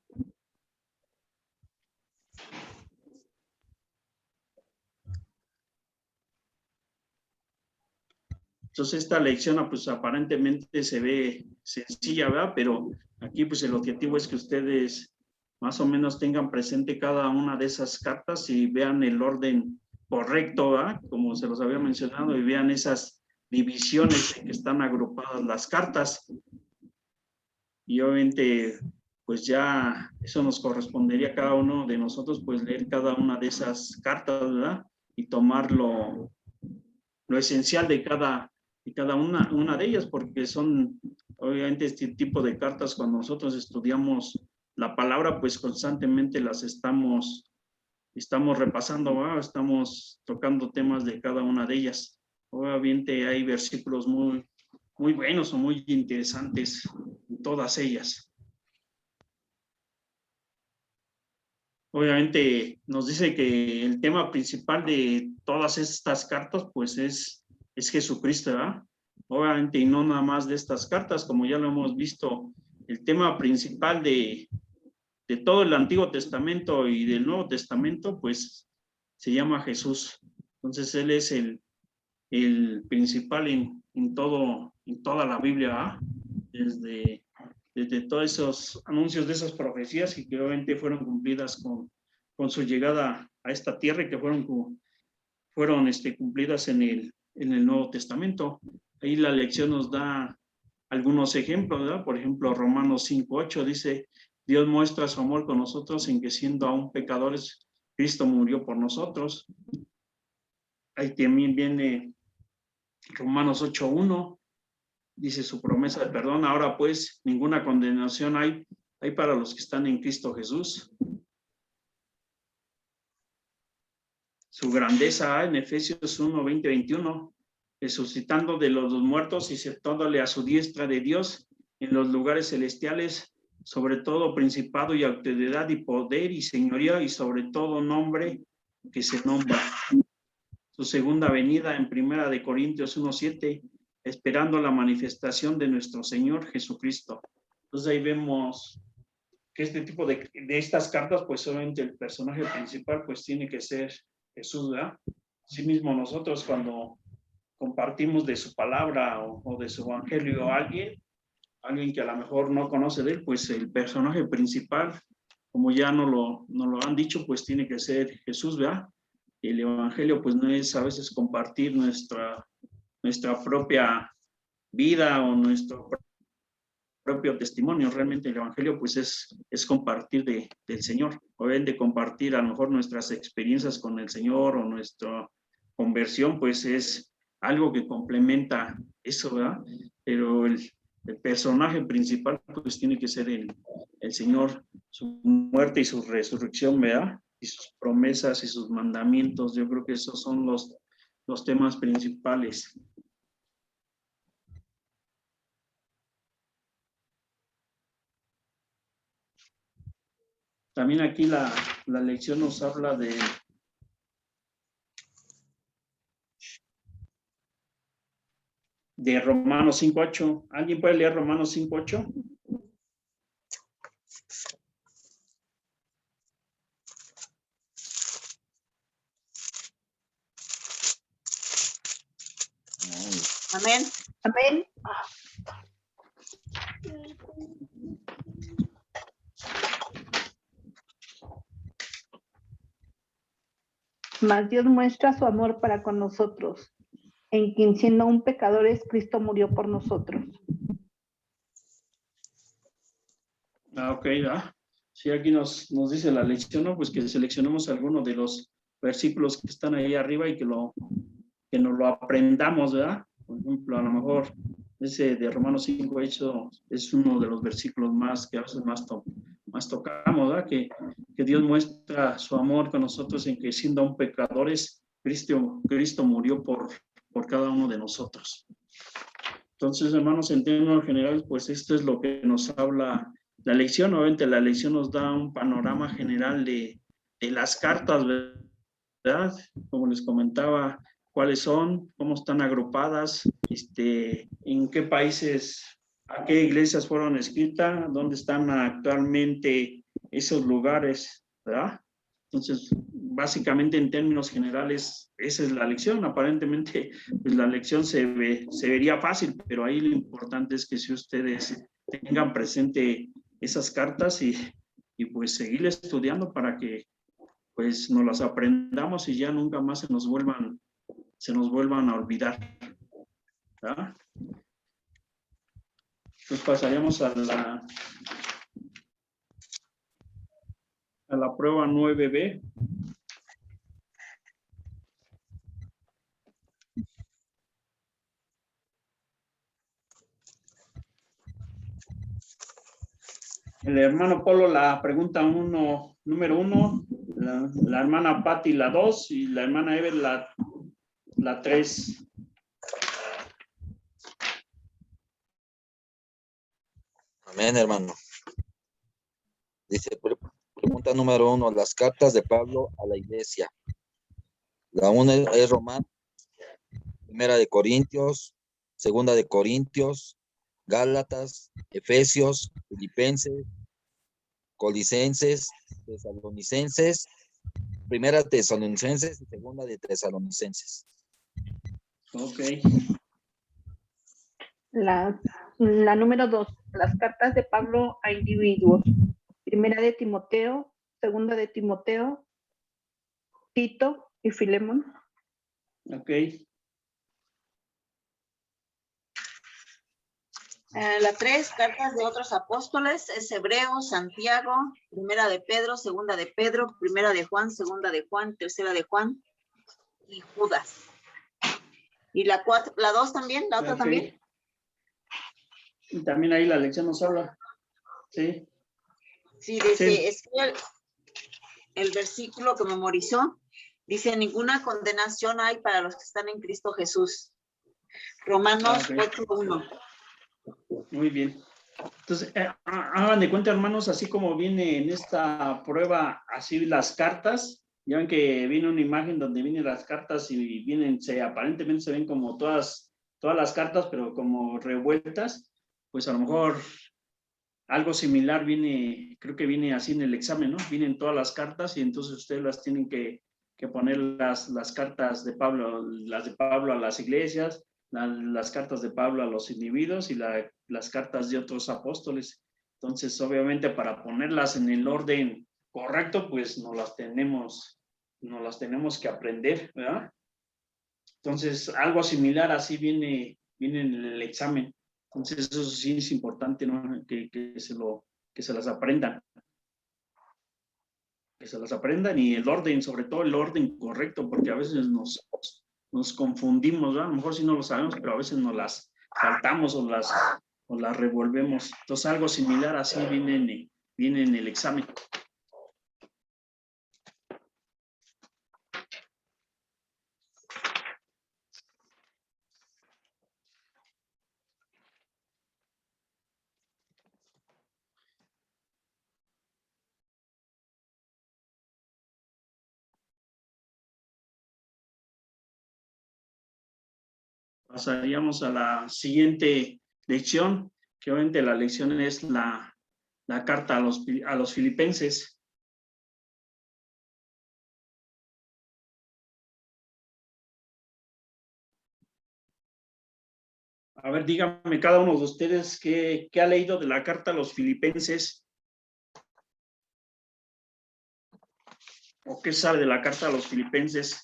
Entonces esta lección pues aparentemente se ve sencilla, ¿verdad? Pero aquí pues el objetivo es que ustedes más o menos tengan presente cada una de esas cartas y vean el orden correcto, ¿verdad? Como se los había mencionado, y vean esas divisiones en que están agrupadas las cartas. Y obviamente pues ya eso nos correspondería a cada uno de nosotros pues leer cada una de esas cartas, ¿verdad? Y tomar lo esencial de cada una de ellas, porque son obviamente este tipo de cartas cuando nosotros estudiamos la palabra, pues constantemente las estamos repasando, ¿verdad? Estamos tocando temas de cada una de ellas. Obviamente hay versículos muy buenos o muy interesantes en todas ellas. Obviamente nos dice que el tema principal de todas estas cartas pues es Jesucristo, ¿verdad? Obviamente y no nada más de estas cartas, como ya lo hemos visto, el tema principal de todo el Antiguo Testamento y del Nuevo Testamento pues se llama Jesús. Entonces él es el principal en toda la Biblia, ¿verdad? Desde todos esos anuncios de esas profecías y que obviamente fueron cumplidas con su llegada a esta tierra y que fueron cumplidas en el Nuevo Testamento. Ahí la lección nos da algunos ejemplos, ¿verdad? Por ejemplo, Romanos 5:8 dice, Dios muestra su amor con nosotros en que siendo aún pecadores, Cristo murió por nosotros. Ahí también viene Romanos 8:1. Dice su promesa de perdón. Ahora pues, ninguna condenación hay para los que están en Cristo Jesús. Su grandeza en Efesios 1:20-21, resucitando de los muertos y sentándole a su diestra de Dios en los lugares celestiales, sobre todo principado y autoridad y poder y señoría y sobre todo nombre que se nombra. Su segunda venida en 1 Corintios 1:7, esperando la manifestación de nuestro Señor Jesucristo. Entonces ahí vemos que este tipo de estas cartas, pues obviamente el personaje principal pues tiene que ser Jesús, ¿verdad? Asimismo nosotros cuando compartimos de su palabra o de su evangelio a alguien que a lo mejor no conoce de él, pues el personaje principal como ya no lo han dicho, pues tiene que ser Jesús, ¿verdad? El evangelio pues no es a veces compartir nuestra propia vida o nuestro propio testimonio. Realmente el evangelio pues es compartir del Señor, o bien de compartir a lo mejor nuestras experiencias con el Señor o nuestra conversión, pues es algo que complementa eso, ¿verdad? Pero el personaje principal pues tiene que ser el Señor, su muerte y su resurrección, ¿verdad? Y sus promesas y sus mandamientos. Yo creo que esos son los temas principales. También aquí la lección nos habla de Romanos 5:8. ¿Alguien puede leer Romanos 5:8? Amén. Amén. Mas Dios muestra su amor para con nosotros, en quien siendo aún pecadores, Cristo murió por nosotros. Ok, sí, aquí nos dice la lección, ¿no? Pues que seleccionemos algunos de los versículos que están ahí arriba y que nos lo aprendamos, ¿verdad? Por ejemplo, a lo mejor ese de Romanos 5:8 es uno de los versículos más que a veces más tocamos, ¿verdad? Que Dios muestra su amor con nosotros en que siendo aún pecadores, Cristo murió por cada uno de nosotros. Entonces, hermanos, en términos generales, pues esto es lo que nos habla la lección. Obviamente la lección nos da un panorama general de las cartas, ¿verdad? Como les comentaba, cuáles son, cómo están agrupadas, en qué países, a qué iglesias fueron escritas, dónde están actualmente esos lugares, ¿verdad? Entonces, básicamente en términos generales, esa es la lección. Aparentemente, pues la lección se vería fácil, pero ahí lo importante es que si ustedes tengan presente esas cartas y pues seguir estudiando para que pues nos las aprendamos y ya nunca más se nos vuelvan a olvidar, ¿verdad? Pues pasaríamos a la prueba 9B. El hermano Polo la pregunta número 1, la hermana Patti la 2 y la hermana Ever la 3. Amén, hermano. Dice, pregunta número 1, las cartas de Pablo a la iglesia. La 1 es Romana, 1 de Corintios, 2 de Corintios, Gálatas, Efesios, Filipenses, Colosenses, Tesalonicenses, 1 Tesalonicenses y 2 de Tesalonicenses. Ok. La número 2, las cartas de Pablo a individuos. 1 de Timoteo, 2 de Timoteo, Tito y Filemón. Ok. La 3, cartas de otros apóstoles, es Hebreos, Santiago, 1 de Pedro, 2 de Pedro, 1 de Juan, 2 de Juan, 3 de Juan y Judas. Y la 4, la 2 también, la otra Ok. también. Y también ahí la lección nos habla. Sí. Sí, dice, Sí. es que el versículo que memorizó, dice, ninguna condenación hay para los que están en Cristo Jesús. Romanos 8:1. Muy bien. Entonces, hagan de cuenta, hermanos, así como viene en esta prueba, así las cartas, ya ven que viene una imagen donde vienen las cartas y vienen, aparentemente se ven como todas las cartas, pero como revueltas, pues a lo mejor algo similar viene, creo que viene así en el examen, ¿no? Vienen todas las cartas y entonces ustedes las tienen que poner las cartas de Pablo, las de Pablo a las iglesias, las cartas de Pablo a los individuos y las cartas de otros apóstoles. Entonces, obviamente, para ponerlas en el orden correcto, pues nos las tenemos que aprender, ¿verdad? Entonces, algo similar así viene en el examen. Entonces, eso sí es importante, ¿no? Que se las aprendan. Que se las aprendan y el orden, sobre todo el orden correcto, porque a veces nos confundimos, ¿verdad? A lo mejor sí no lo sabemos, pero a veces nos las saltamos o las revolvemos. Entonces, algo similar así viene en el examen. Pasaríamos a la siguiente lección, que obviamente la lección es la carta a los filipenses. A ver, díganme cada uno de ustedes qué ha leído de la carta a los filipenses. ¿O qué sabe de la carta a los filipenses?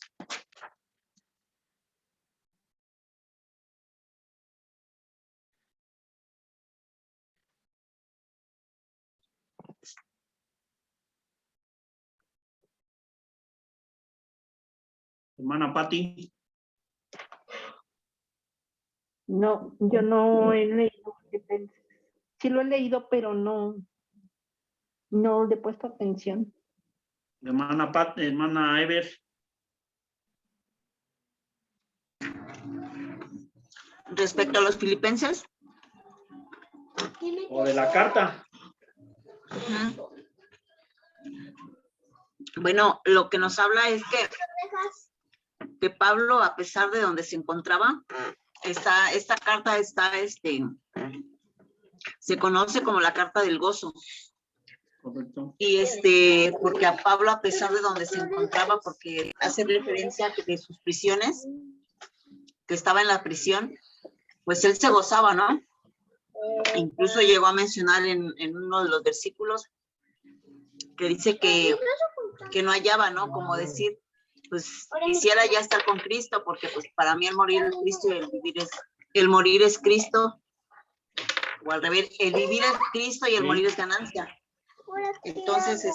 Hermana Patti. No, yo no he leído Filipenses. Sí lo he leído, pero no le he puesto atención. Hermana Patti, hermana Ever. Respecto a los filipenses. O de la carta. Bueno, lo que nos habla es que Pablo, a pesar de donde se encontraba, esta carta se conoce como la carta del gozo. Correcto. Y porque a Pablo, a pesar de donde se encontraba, porque hace referencia a que de sus prisiones, que estaba en la prisión, pues él se gozaba, ¿no? Incluso llegó a mencionar en uno de los versículos que dice que no hallaba, ¿no? Como decir, pues quisiera ya estar con Cristo, porque pues para mí el morir es Cristo y el morir es Cristo, o al revés, el vivir es Cristo y el morir es ganancia. Entonces,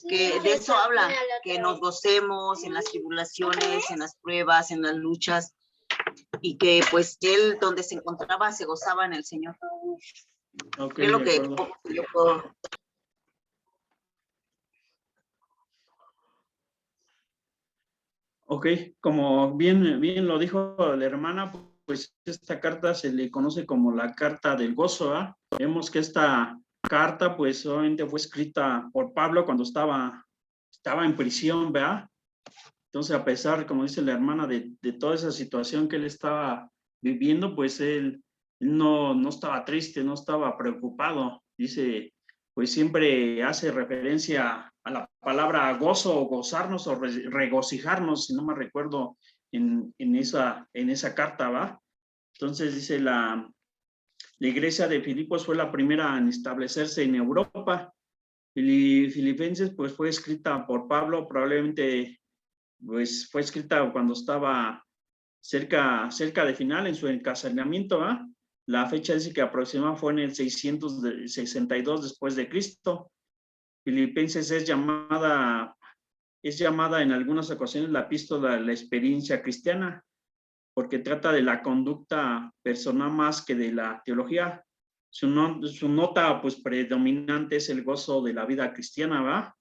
que de eso habla, que nos gocemos en las tribulaciones, en las pruebas, en las luchas, y que pues él donde se encontraba se gozaba en el Señor. Okay, es lo que yo puedo. Ok, como bien lo dijo la hermana, pues esta carta se le conoce como la carta del gozo, ¿verdad? Vemos que esta carta, pues obviamente fue escrita por Pablo cuando estaba en prisión, ¿verdad? Entonces, a pesar, como dice la hermana, de toda esa situación que él estaba viviendo, pues él no estaba triste, no estaba preocupado. Dice, pues siempre hace referencia a la palabra gozo o gozarnos o regocijarnos, si no me recuerdo, en esa carta, ¿va? Entonces dice la iglesia de Filipos fue la primera en establecerse en Europa. Filipenses, pues fue escrita por Pablo, probablemente pues fue escrita cuando estaba cerca de final en su encarcelamiento, ¿ah? La fecha dice que aproximadamente fue en el 662 después de Cristo. Filipenses es llamada en algunas ocasiones la epístola de la experiencia cristiana, porque trata de la conducta personal más que de la teología. Su nota pues predominante es el gozo de la vida cristiana, ¿va?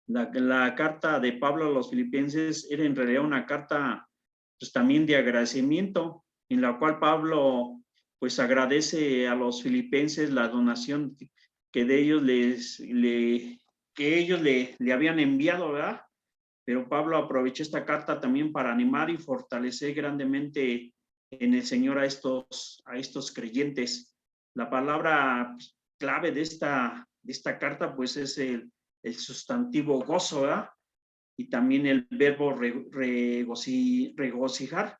La carta de Pablo a los filipenses era en realidad una carta pues también de agradecimiento, en la cual Pablo pues agradece a los filipenses la donación que de ellos le habían enviado, ¿verdad? Pero Pablo aprovechó esta carta también para animar y fortalecer grandemente en el Señor a estos creyentes. La palabra clave de esta carta pues es el sustantivo gozo, ¿verdad? Y también el verbo regocijar.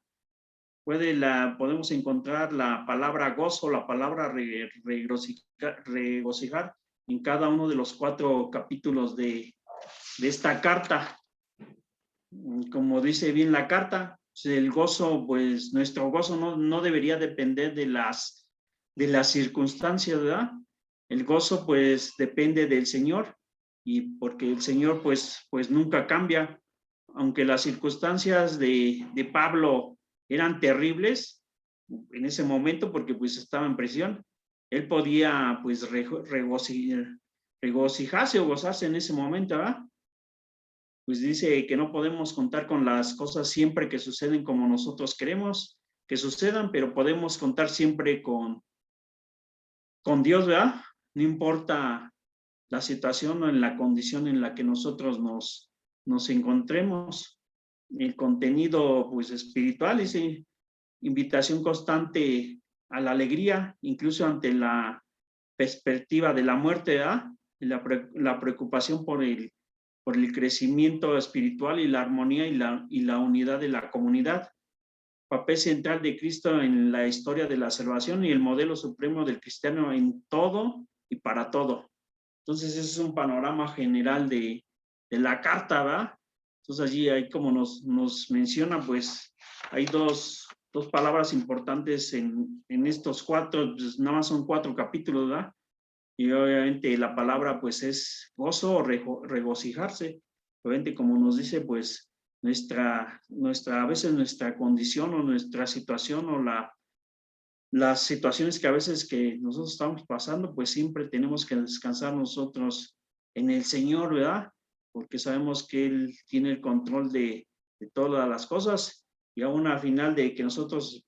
podemos encontrar la palabra gozo, la palabra regocijar en cada uno de los 4 capítulos de esta carta. Como dice bien la carta, el gozo, pues nuestro gozo no debería depender de las circunstancias, ¿verdad? El gozo pues depende del Señor, y porque el Señor pues nunca cambia. Aunque las circunstancias de Pablo eran terribles en ese momento, porque pues estaba en prisión, él podía pues regocijarse o gozarse en ese momento, ¿verdad? Pues dice que no podemos contar con las cosas siempre que suceden como nosotros queremos que sucedan, pero podemos contar siempre con Dios, ¿verdad? No importa la situación o en la condición en la que nosotros nos encontremos. El contenido pues espiritual es invitación constante a la alegría, incluso ante la perspectiva de la muerte, ¿verdad? La preocupación por el crecimiento espiritual y la armonía y la unidad de la comunidad. Papel central de Cristo en la historia de la salvación y el modelo supremo del cristiano en todo y para todo. Entonces, ese es un panorama general de la carta, ¿verdad? Entonces, allí, ahí como nos menciona, pues, hay dos palabras importantes en estos 4, pues, nada más son 4 capítulos, ¿verdad? Y obviamente la palabra, pues, es gozo o regocijarse. Obviamente, como nos dice, pues, a veces nuestra condición o nuestra situación o las situaciones que a veces que nosotros estamos pasando, pues siempre tenemos que descansar nosotros en el Señor, ¿verdad? Porque sabemos que Él tiene el control de todas las cosas, y aún al final de que nosotros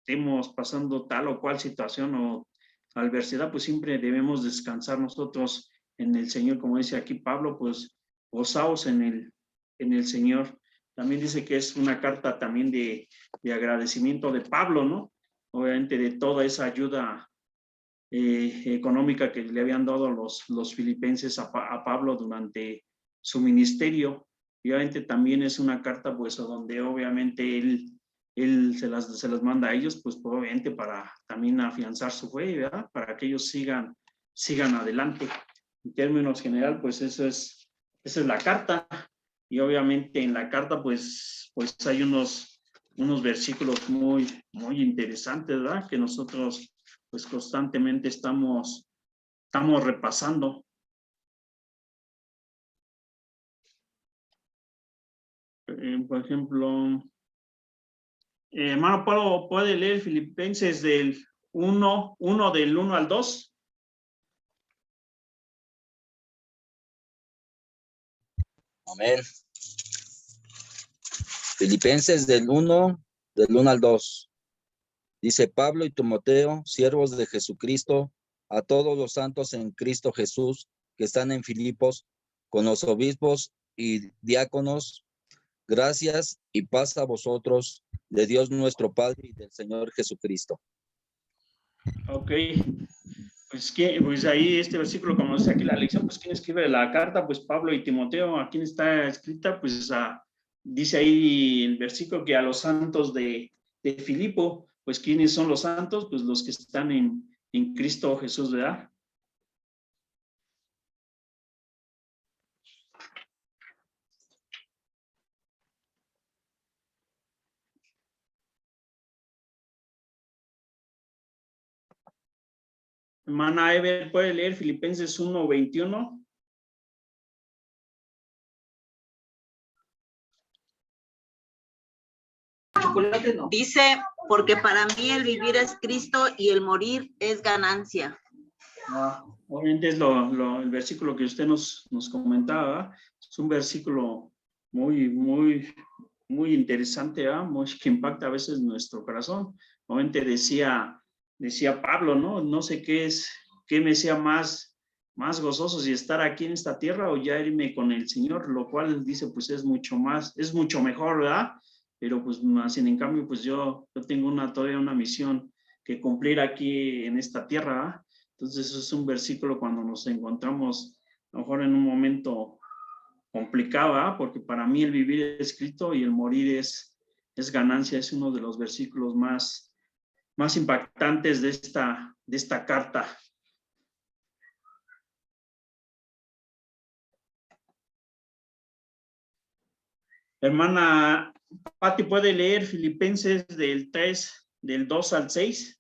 estemos pasando tal o cual situación o adversidad, pues siempre debemos descansar nosotros en el Señor, como dice aquí Pablo, pues gozaos en el Señor. También dice que es una carta también de agradecimiento de Pablo, ¿no? Obviamente de toda esa ayuda económica que le habían dado los filipenses a Pablo durante su ministerio. Y obviamente también es una carta, pues, donde obviamente él se las manda a ellos, pues, obviamente para también afianzar su fe, ¿verdad? Para que ellos sigan adelante. En términos general, pues, esa es la carta. Y obviamente en la carta, pues hay unos versículos muy interesantes, ¿verdad? Que nosotros, pues, constantemente estamos repasando. Por ejemplo, hermano Pablo, ¿puede leer Filipenses del 1 del 1 al 2? Amén. Filipenses del 1 al 2. Dice: Pablo y Timoteo, siervos de Jesucristo, a todos los santos en Cristo Jesús que están en Filipos, con los obispos y diáconos, gracias y paz a vosotros, de Dios nuestro Padre y del Señor Jesucristo. Ok. Pues ahí este versículo, como dice aquí la lección, pues ¿quién escribe la carta? Pues Pablo y Timoteo. ¿A quién está escrita? Pues dice ahí el versículo que a los santos de Filipo. Pues ¿quiénes son los santos? Pues los que están en Cristo Jesús, ¿verdad? Hermana Ever, ¿puede leer Filipenses 1:21? Dice, porque para mí el vivir es Cristo y el morir es ganancia. Obviamente es el versículo que usted nos comentaba. Es un versículo muy interesante, que impacta a veces nuestro corazón. Obviamente decía Pablo, ¿no? sé qué me sea más gozoso, si estar aquí en esta tierra o ya irme con el Señor, lo cual dice, pues es mucho mejor, ¿verdad? Pero pues más en cambio, pues yo tengo todavía una misión que cumplir aquí en esta tierra, ¿verdad? Entonces, eso es un versículo cuando nos encontramos a lo mejor en un momento complicado, ¿verdad? Porque para mí el vivir es Cristo y el morir es es ganancia, es uno de los versículos más impactantes de esta carta. Hermana Pati, ¿puede leer Filipenses del 3, del 2 al 6?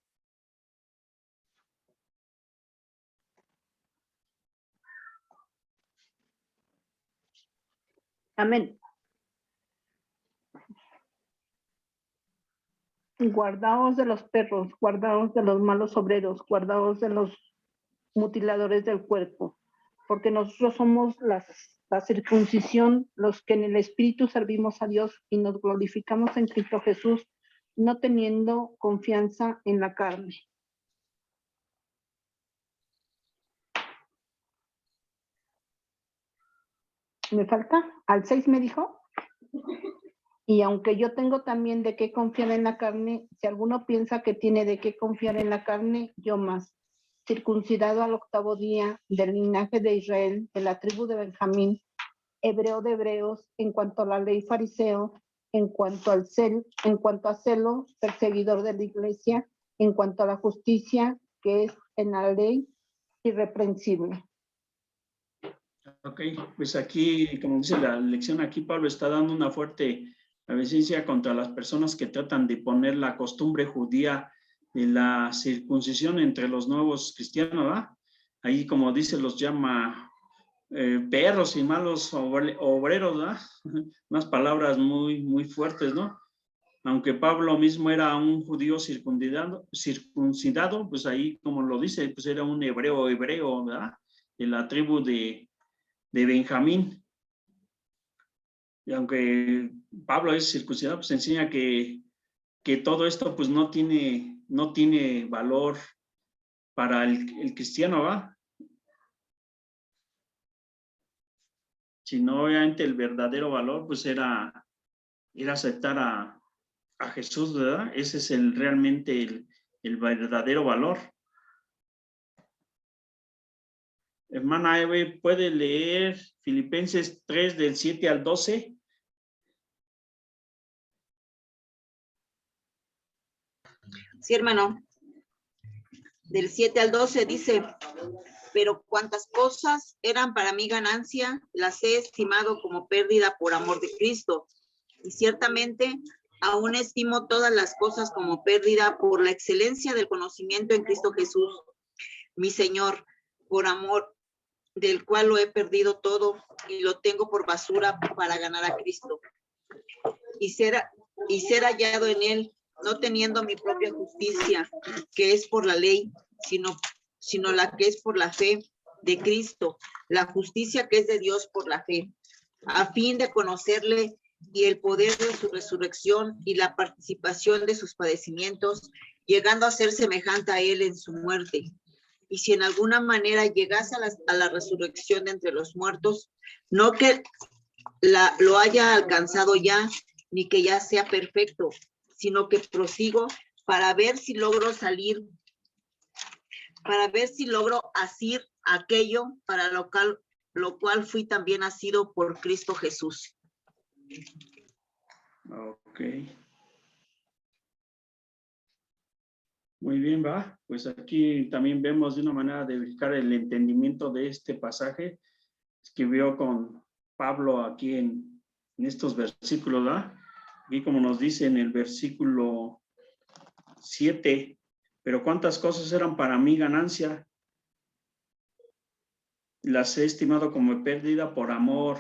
Amén. Guardaos de los perros, guardaos de los malos obreros, guardaos de los mutiladores del cuerpo, porque nosotros somos la circuncisión, los que en el Espíritu servimos a Dios y nos glorificamos en Cristo Jesús, no teniendo confianza en la carne. ¿Me falta? ¿Al 6 me dijo? Y aunque yo tengo también de qué confiar en la carne, si alguno piensa que tiene de qué confiar en la carne, yo más. Circuncidado al 8º día, del linaje de Israel, de la tribu de Benjamín, hebreo de hebreos, en cuanto a la ley fariseo, en cuanto a celo, perseguidor de la iglesia, en cuanto a la justicia que es en la ley, irreprensible. Ok, pues aquí, como dice la lección, aquí Pablo está dando una fuerte advertencia contra las personas que tratan de poner la costumbre judía de la circuncisión entre los nuevos cristianos, ¿verdad? Ahí, como dice, los llama perros y malos obreros, ¿verdad? Unas palabras muy fuertes, ¿no? Aunque Pablo mismo era un judío circuncidado, pues ahí, como lo dice, pues era un hebreo, ¿verdad? De la tribu de Benjamín. Y aunque Pablo es circuncidado, pues enseña que todo esto pues no tiene valor para el cristiano, ¿va? Sino obviamente el verdadero valor pues era aceptar a Jesús, ¿verdad? Ese es realmente el verdadero valor. Hermana Eve, ¿puede leer Filipenses 3 del 7 al 12? Sí, hermano. Del 7 al 12 dice, pero cuantas cosas eran para mí ganancia, las he estimado como pérdida por amor de Cristo. Y ciertamente aún estimo todas las cosas como pérdida por la excelencia del conocimiento en Cristo Jesús, mi Señor, por amor del cual lo he perdido todo y lo tengo por basura para ganar a Cristo. Y ser hallado en él, no teniendo mi propia justicia, que es por la ley, sino la que es por la fe de Cristo, la justicia que es de Dios por la fe, a fin de conocerle y el poder de su resurrección y la participación de sus padecimientos, llegando a ser semejante a él en su muerte. Y si en alguna manera llegase a la resurrección de entre los muertos, no que lo haya alcanzado ya, ni que ya sea perfecto, sino que prosigo para ver si logro asir aquello para lo cual fui también nacido por Cristo Jesús. Ok. Muy bien, va. Pues aquí también vemos de una manera de verificar el entendimiento de este pasaje. Escribió con Pablo aquí en estos versículos, ¿va? Aquí como nos dice en el versículo 7, pero cuántas cosas eran para mí ganancia, las he estimado como pérdida por amor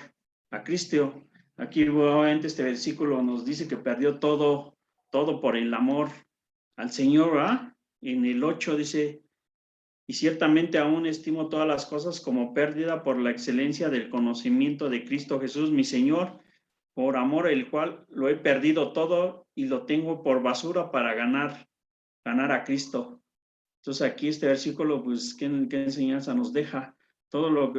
a Cristo. Aquí obviamente este versículo nos dice que perdió todo por el amor al Señor, ¿verdad? En el 8 dice, y ciertamente aún estimo todas las cosas como pérdida por la excelencia del conocimiento de Cristo Jesús, mi Señor, por amor el cual lo he perdido todo y lo tengo por basura para ganar a Cristo. Entonces aquí este versículo, pues, ¿qué enseñanza nos deja? Todo lo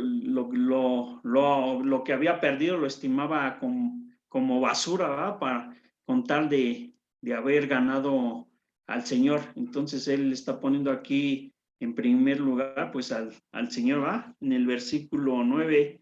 que había perdido lo estimaba como basura, ¿verdad? Con tal de haber ganado al Señor. Entonces él está poniendo aquí en primer lugar pues al Señor, ¿verdad? En el versículo 9,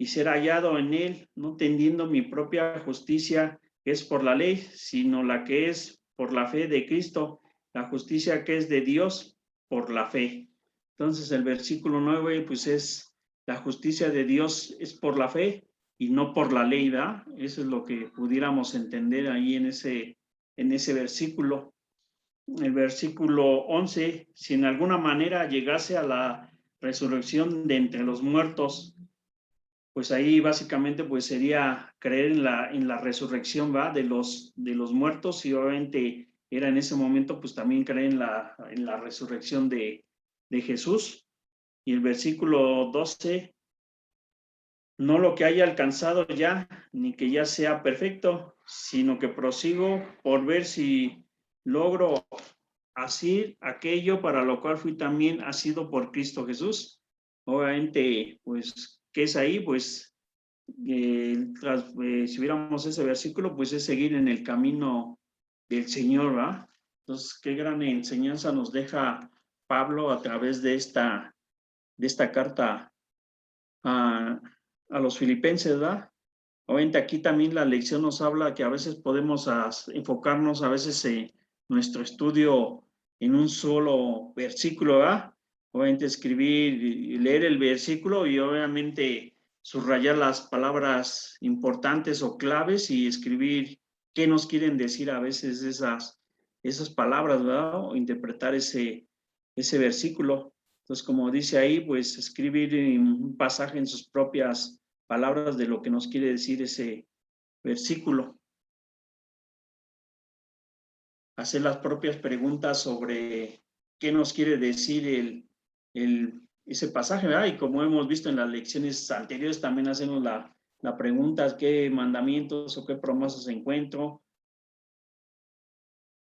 y ser hallado en él, no tendiendo mi propia justicia, que es por la ley, sino la que es por la fe de Cristo, la justicia que es de Dios por la fe. Entonces el versículo 9, pues es la justicia de Dios es por la fe y no por la ley, ¿verdad? Eso es lo que pudiéramos entender ahí en ese versículo. El versículo 11, si en alguna manera llegase a la resurrección de entre los muertos, pues ahí básicamente pues sería creer en la resurrección, ¿va? De los muertos, y obviamente era en ese momento pues también creer en la resurrección de Jesús. Y el versículo 12, no lo que haya alcanzado ya, ni que ya sea perfecto, sino que prosigo por ver si logro así aquello para lo cual fui también asido por Cristo Jesús. Obviamente, pues, ¿qué es ahí? Pues, si viéramos ese versículo, pues es seguir en el camino del Señor, ¿va? Entonces, qué gran enseñanza nos deja Pablo a través de esta carta a los filipenses, ¿verdad? Obviamente aquí también la lección nos habla que a veces podemos enfocarnos a veces en nuestro estudio en un solo versículo, ¿verdad? Obviamente escribir y leer el versículo y obviamente subrayar las palabras importantes o claves y escribir qué nos quieren decir a veces esas palabras, ¿verdad? O interpretar ese versículo. Entonces, como dice ahí, pues escribir un pasaje en sus propias palabras de lo que nos quiere decir ese versículo. Hacer las propias preguntas sobre qué nos quiere decir ese pasaje, ¿verdad? Y como hemos visto en las lecciones anteriores, también hacemos la pregunta, ¿qué mandamientos o qué promesas encuentro?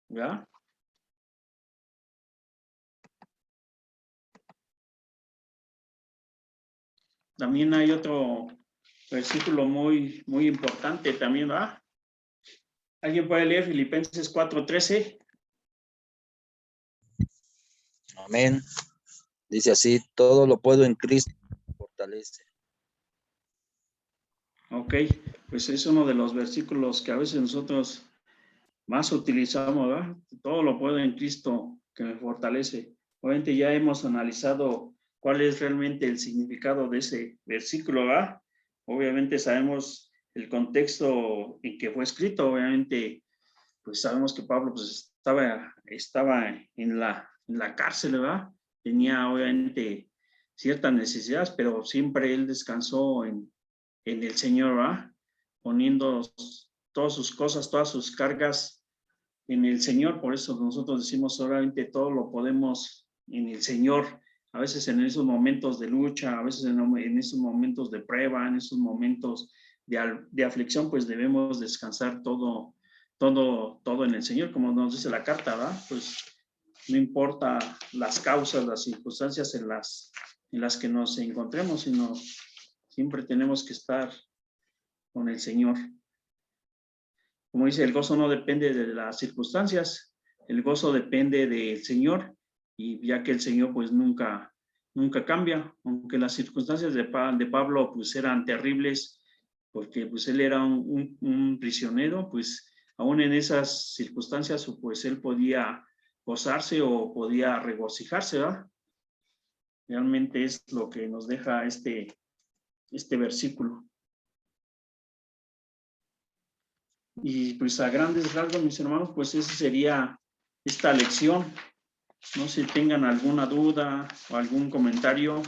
¿Verdad? También hay otro versículo muy, muy importante también, ¿verdad? ¿Alguien puede leer Filipenses 4:13? Amén. Dice así, todo lo puedo en Cristo que me fortalece. Ok, pues es uno de los versículos que a veces nosotros más utilizamos, ¿verdad? Todo lo puedo en Cristo que me fortalece. Obviamente ya hemos analizado cuál es realmente el significado de ese versículo, ¿verdad? Obviamente sabemos el contexto en que fue escrito, obviamente, pues sabemos que Pablo pues estaba en la cárcel, ¿verdad? Tenía obviamente ciertas necesidades, pero siempre él descansó en el Señor, ¿verdad? Poniendo todas sus cosas, todas sus cargas en el Señor. Por eso nosotros decimos, obviamente, todo lo podemos en el Señor. A veces en esos momentos de lucha, a veces en esos momentos de prueba, en esos momentos de aflicción, pues debemos descansar todo en el Señor, como nos dice la carta, ¿verdad? Pues no importa las causas, las circunstancias en las que nos encontremos, sino siempre tenemos que estar con el Señor. Como dice, el gozo no depende de las circunstancias, el gozo depende del Señor, y ya que el Señor pues nunca cambia, aunque las circunstancias de Pablo pues eran terribles, porque pues él era un prisionero, pues aún en esas circunstancias pues él podía gozarse o podía regocijarse, ¿verdad? Realmente es lo que nos deja este versículo. Y pues a grandes rasgos, mis hermanos, pues esa sería esta lección. No sé si tengan alguna duda o algún comentario.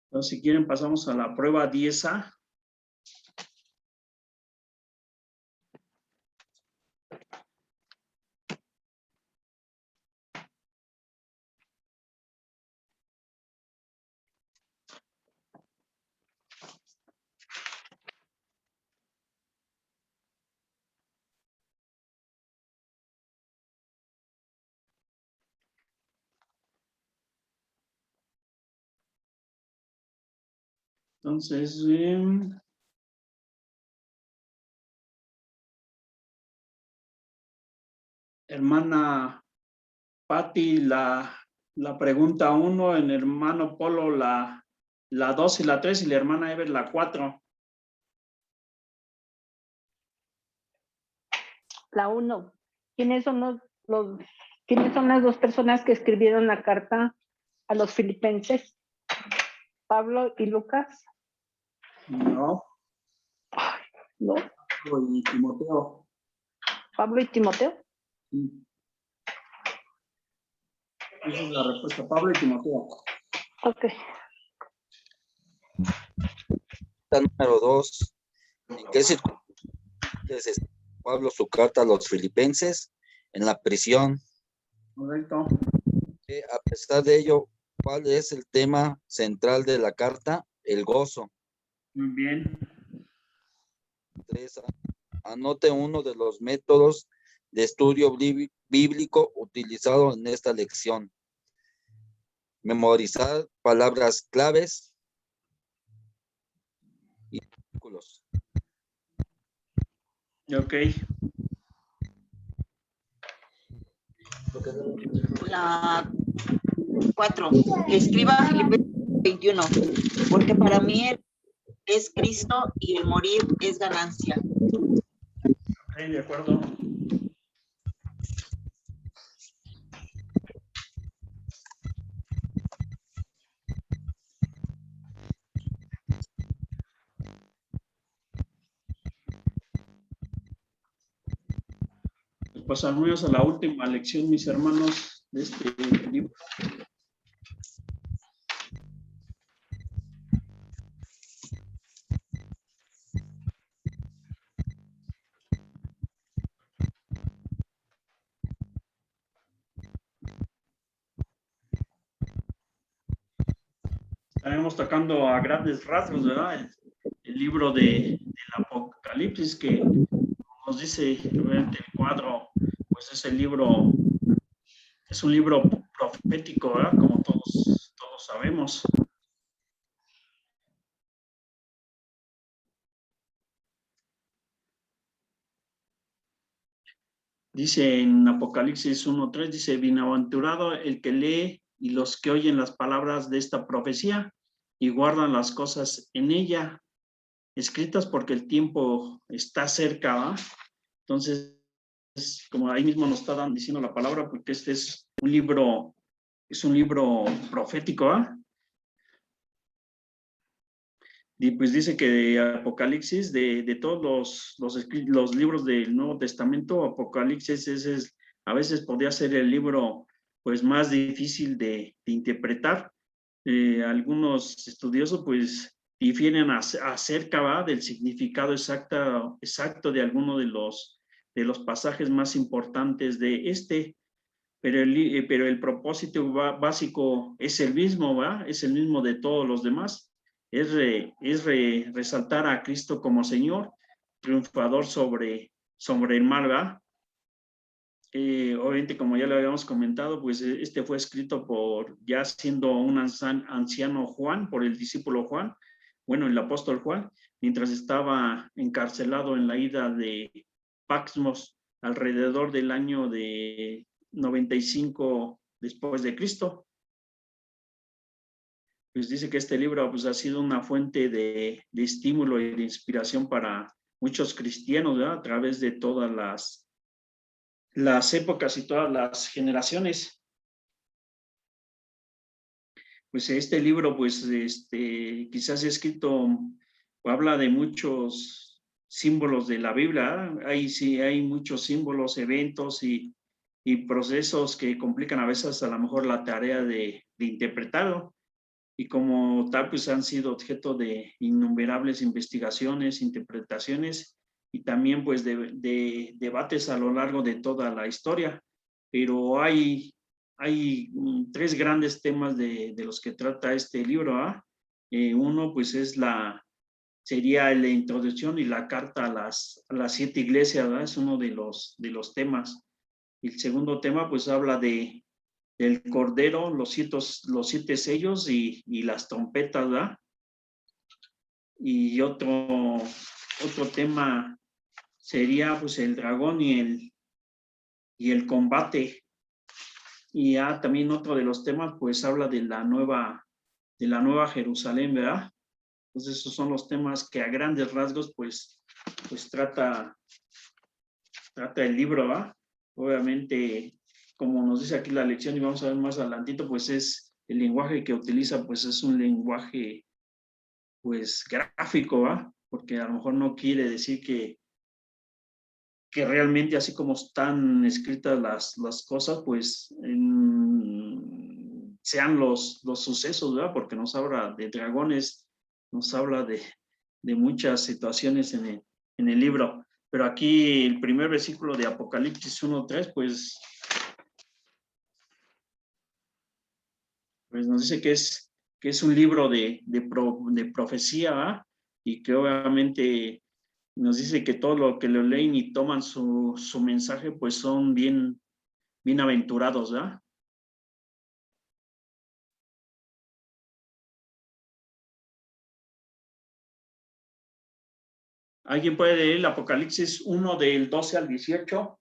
Entonces, si quieren, pasamos a la prueba 10A. Entonces, hermana Patti la pregunta 1, el hermano Polo la 2 y la 3 y la hermana Ever la 4. La 1. ¿Quiénes son quiénes son las dos personas que escribieron la carta a los filipenses? ¿Pablo y Lucas? No. No. Pablo y Timoteo. ¿Pablo y Timoteo? Sí. Esa es la respuesta, Pablo y Timoteo. Ok. Número 2. ¿En qué circunstancias Pablo su carta a los filipenses? En la prisión. Correcto. A pesar de ello, ¿cuál es el tema central de la carta? El gozo. Muy bien. 3. Anote uno de los métodos de estudio bíblico utilizado en esta lección. Memorizar palabras claves y artículos. Ok. La 4. Escriba Filipenses 21, porque para mí es Cristo y el morir es ganancia. Ok, de acuerdo. Pues pasamos a la última lección, mis hermanos, de este libro. Estaremos tocando a grandes rasgos, ¿verdad? El libro del Apocalipsis, que nos dice obviamente el cuadro, pues es el libro, es un libro profético, ¿verdad? Como todos sabemos. Dice en Apocalipsis 1:3, dice, bienaventurado el que lee y los que oyen las palabras de esta profecía y guardan las cosas en ella, escritas porque el tiempo está cerca, ¿va? Entonces, como ahí mismo nos está diciendo la palabra, porque este es un libro profético, ¿va? Y pues dice que Apocalipsis, de todos los libros del Nuevo Testamento, Apocalipsis a veces podría ser el libro pues más difícil de interpretar. Algunos estudiosos pues difieren acerca, ¿va?, del significado exacto de alguno de los pasajes más importantes de este, pero el propósito básico es el mismo, ¿va? Es el mismo de todos los demás. Resaltar a Cristo como Señor, triunfador sobre el mal, ¿va? Obviamente, como ya lo habíamos comentado, pues este fue escrito ya siendo un anciano Juan, por el discípulo Juan, bueno, el apóstol Juan, mientras estaba encarcelado en la isla de Patmos, alrededor del año de 95 después de Cristo. Pues dice que este libro pues, ha sido una fuente de estímulo y de inspiración para muchos cristianos, ¿verdad? A través de todas las épocas y todas las generaciones. Pues este libro, pues, quizás escrito, o habla de muchos símbolos de la Biblia, ¿eh? Sí, hay muchos símbolos, eventos y procesos que complican a veces a lo mejor la tarea de interpretarlo. Y como tal, pues han sido objeto de innumerables investigaciones, interpretaciones y también pues de debates a lo largo de toda la historia. Pero hay tres grandes temas de los que trata este libro, ¿ah? Uno pues sería la introducción y la carta a las 7 iglesias, ¿verdad? Es uno de los temas. El segundo tema pues habla del Cordero, los 7 sellos y las trompetas, ¿verdad? Y otro tema sería pues el dragón y el combate. Y ya también otro de los temas, pues habla de la nueva Jerusalén, ¿verdad? Entonces esos son los temas que a grandes rasgos, pues trata el libro, ¿va? Obviamente, como nos dice aquí la lección y vamos a ver más adelantito, pues es el lenguaje que utiliza, pues es un lenguaje, pues gráfico, ¿va? Porque a lo mejor no quiere decir que realmente así como están escritas las cosas, pues sean los sucesos, ¿verdad? Porque nos habla de dragones, nos habla de muchas situaciones en el libro. Pero aquí el primer versículo de Apocalipsis 1:3, pues nos dice que es un libro de profecía, ¿verdad? Y que obviamente nos dice que todo lo que lo leen y toman su mensaje, pues son bienaventurados, ¿verdad? ¿Alguien puede leer el Apocalipsis 1 del 12 al 18?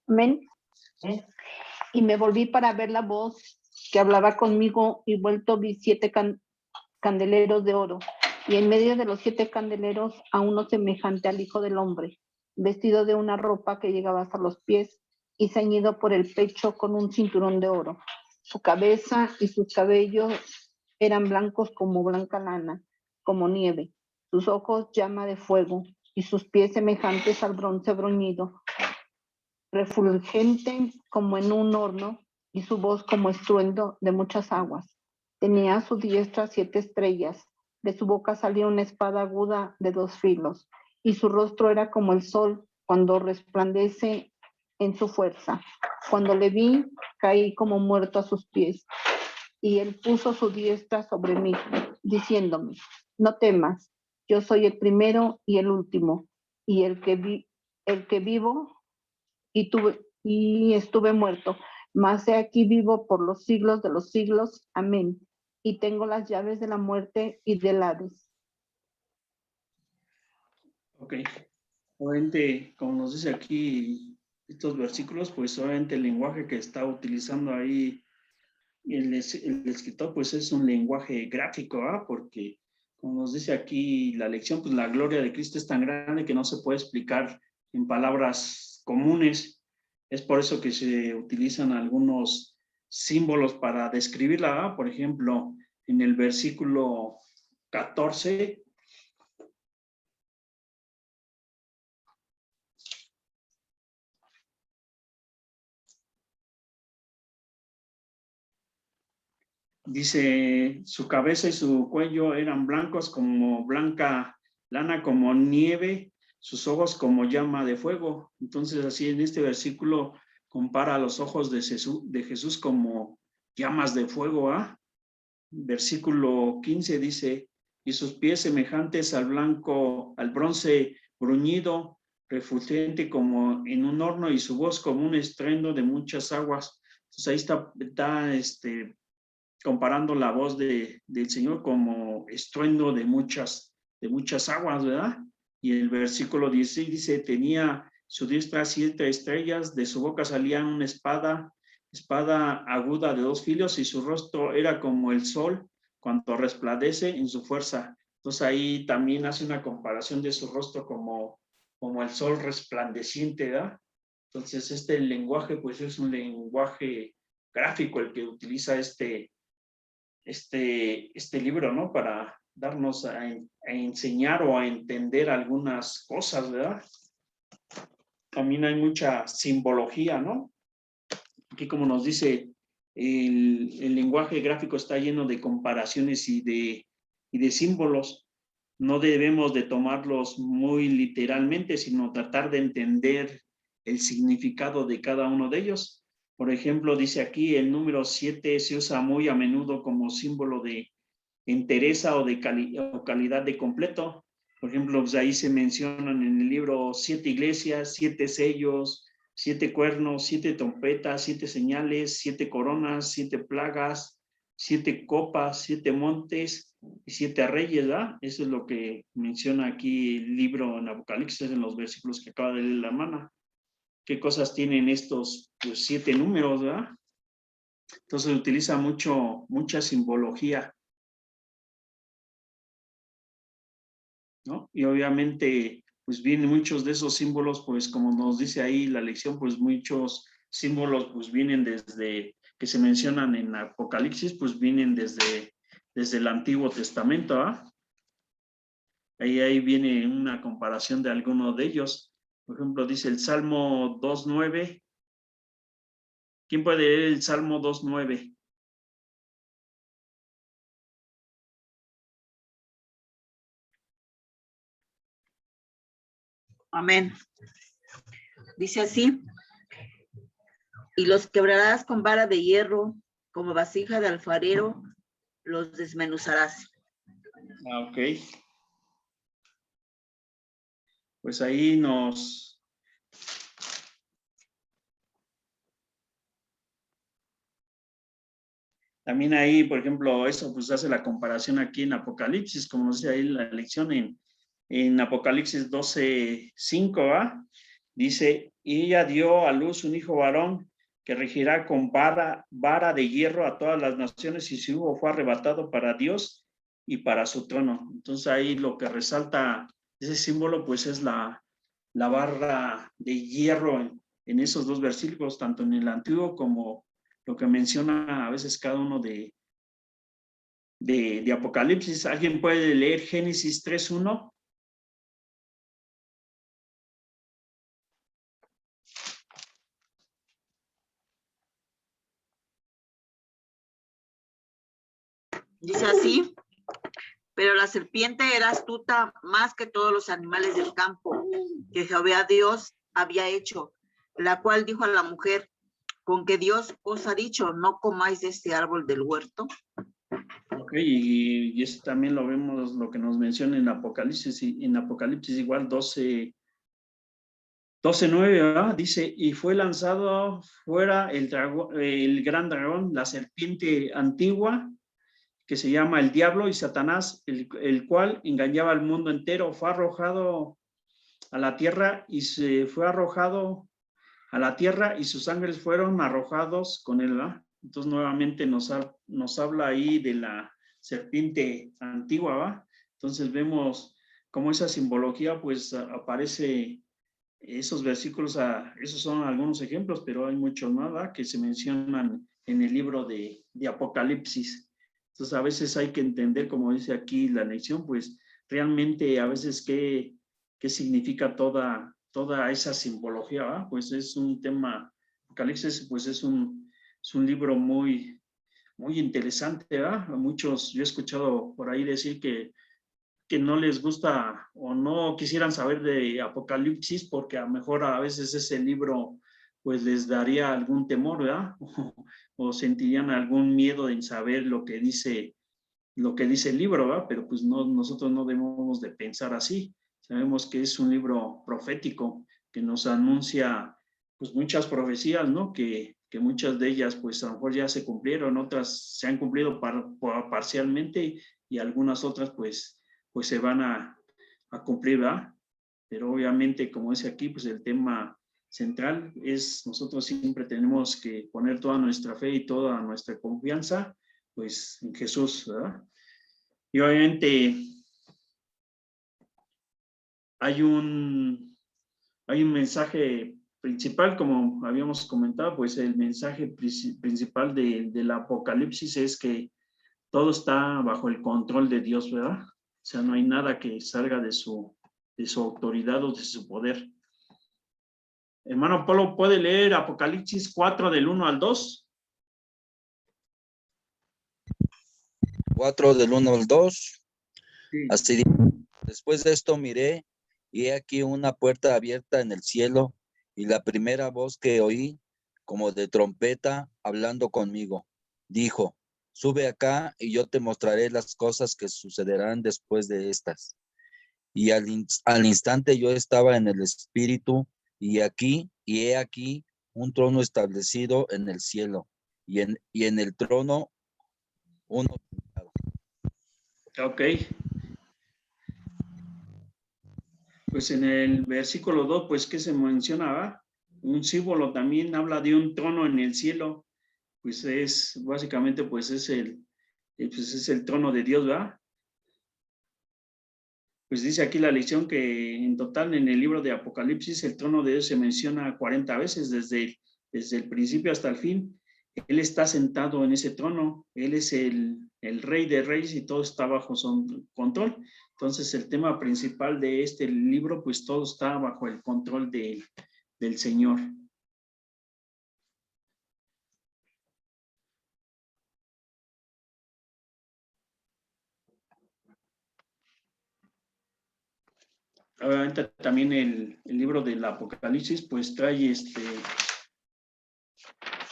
Amén. Y me volví para ver la voz que hablaba conmigo y vuelto vi 7 candeleros de oro, y en medio de los 7 candeleros a uno semejante al Hijo del Hombre, vestido de una ropa que llegaba hasta los pies y ceñido por el pecho con un cinturón de oro. Su cabeza y sus cabellos eran blancos como blanca lana, como nieve, sus ojos llama de fuego y sus pies semejantes al bronce bruñido, refulgente como en un horno, y su voz como estruendo de muchas aguas. Tenía a su diestra 7 estrellas, de su boca salía una espada aguda de 2 filos, y su rostro era como el sol cuando resplandece en su fuerza. Cuando le vi, caí como muerto a sus pies, y él puso su diestra sobre mí, diciéndome: no temas, yo soy el primero y el último, y el que vivo y estuve muerto, mas he aquí vivo por los siglos de los siglos. Amén. Y tengo las llaves de la muerte y del Hades. Ok. Obviamente, como nos dice aquí estos versículos, pues obviamente el lenguaje que está utilizando ahí el escritor, pues es un lenguaje gráfico, ¿ah? Porque como nos dice aquí la lección, pues la gloria de Cristo es tan grande que no se puede explicar en palabras comunes. Es por eso que se utilizan algunos símbolos para describirla, ¿ah? Por ejemplo, en el versículo 14, dice, su cabeza y su cuello eran blancos como blanca lana, como nieve, sus ojos como llama de fuego. Entonces, así en este versículo compara los ojos de Jesús como llamas de fuego, ¿ah? Versículo 15 dice, y sus pies semejantes al bronce bruñido, refulgente como en un horno, y su voz como un estruendo de muchas aguas. Entonces ahí está comparando la voz del Señor como estruendo de muchas aguas, ¿verdad? Y el versículo 16 dice, tenía su diestra 7 estrellas, de su boca salía una espada aguda de 2 filos, y su rostro era como el sol cuando resplandece en su fuerza. Entonces ahí también hace una comparación de su rostro como el sol resplandeciente, ¿verdad? Entonces este lenguaje, pues es un lenguaje gráfico el que utiliza este libro, ¿no? Para darnos a enseñar o a entender algunas cosas, ¿verdad? También hay mucha simbología, ¿no? Aquí, como nos dice, el lenguaje gráfico está lleno de comparaciones y de símbolos. No debemos de tomarlos muy literalmente, sino tratar de entender el significado de cada uno de ellos. Por ejemplo, dice aquí el número 7 se usa muy a menudo como símbolo de entereza o de calidad de completo. Por ejemplo, pues ahí se mencionan en el libro 7 iglesias, 7 sellos, 7 cuernos, 7 trompetas, 7 señales, 7 coronas, 7 plagas, 7 copas, 7 montes y 7 reyes, ¿verdad? Eso es lo que menciona aquí el libro en Apocalipsis, en los versículos que acaba de leer la hermana. ¿Qué cosas tienen estos, pues, 7 números, ¿verdad? Entonces utiliza mucha simbología, ¿no? Y obviamente, pues vienen muchos de esos símbolos, pues como nos dice ahí la lección, pues muchos símbolos pues vienen desde, que se mencionan en Apocalipsis, pues vienen desde el Antiguo Testamento, ¿ah? Ahí viene una comparación de algunos de ellos. Por ejemplo, dice el Salmo 2:9. ¿Quién puede leer el Salmo 2:9? Amén. Dice así: y los quebrarás con vara de hierro, como vasija de alfarero, los desmenuzarás. Ok. Pues ahí también ahí, por ejemplo, eso pues hace la comparación aquí en Apocalipsis, como dice ahí la lección en Apocalipsis 12:5, ¿ah? Dice, y ella dio a luz un hijo varón que regirá con vara de hierro a todas las naciones, y su hijo fue arrebatado para Dios y para su trono. Entonces ahí lo que resalta ese símbolo pues es la barra de hierro en esos dos versículos, tanto en el Antiguo como lo que menciona a veces cada uno de Apocalipsis. ¿Alguien puede leer Génesis 3:1? Dice así: pero la serpiente era astuta más que todos los animales del campo que Jehová Dios había hecho, la cual dijo a la mujer: ¿con que Dios os ha dicho, no comáis de este árbol del huerto? Ok, y eso también lo vemos, lo que nos menciona en Apocalipsis, y en Apocalipsis igual 12:9, ¿verdad? Dice, y fue lanzado fuera el gran dragón, la serpiente antigua, que se llama el diablo y Satanás, el cual engañaba al mundo entero. Fue arrojado a la tierra y sus ángeles fueron arrojados con él, ¿verdad? Entonces nuevamente nos habla ahí de la serpiente antigua, ¿va? Entonces vemos cómo esa simbología pues aparece esos versículos, esos son algunos ejemplos, pero hay muchos más, ¿va? Que se mencionan en el libro de Apocalipsis. Entonces a veces hay que entender, como dice aquí la lección, pues realmente a veces qué significa toda esa simbología, ¿va? Pues es un tema, Apocalipsis pues es un libro muy interesante, ¿va? Muchos, yo he escuchado por ahí decir que no les gusta o no quisieran saber de Apocalipsis porque a lo mejor a veces ese libro pues les daría algún temor, ¿verdad? O sentirían algún miedo en saber lo que dice el libro, ¿verdad? Pero pues no, nosotros no debemos de pensar así. Sabemos que es un libro profético que nos anuncia pues muchas profecías, ¿no? Que muchas de ellas pues a lo mejor ya se cumplieron, otras se han cumplido parcialmente y algunas otras pues se van a cumplir, ¿verdad? Pero obviamente, como dice aquí, pues el tema central es nosotros siempre tenemos que poner toda nuestra fe y toda nuestra confianza pues en Jesús, ¿verdad? Y obviamente hay un mensaje principal, como habíamos comentado, pues el mensaje principal del Apocalipsis es que todo está bajo el control de Dios, ¿verdad? O sea, no hay nada que salga de su autoridad o de su poder. Hermano Polo, ¿puede leer Apocalipsis 4 del 1 al 2? 4 del 1 al 2. Sí. Así dice, después de esto miré, y he aquí una puerta abierta en el cielo, y la primera voz que oí, como de trompeta, hablando conmigo, dijo: sube acá, y yo te mostraré las cosas que sucederán después de estas. Y al instante yo estaba en el espíritu, y he aquí, un trono establecido en el cielo, y en el trono uno sentado. Ok. Pues en el versículo 2, pues, ¿qué se mencionaba? Un símbolo también habla de un trono en el cielo. Pues es, básicamente, pues es el trono de Dios, ¿verdad? Pues dice aquí la lección que en total en el libro de Apocalipsis el trono de Dios se menciona 40 veces desde el principio hasta el fin. Él está sentado en ese trono, Él es el rey de reyes y todo está bajo su control. Entonces el tema principal de este libro, pues todo está bajo el control del Señor. Obviamente también el libro del Apocalipsis pues trae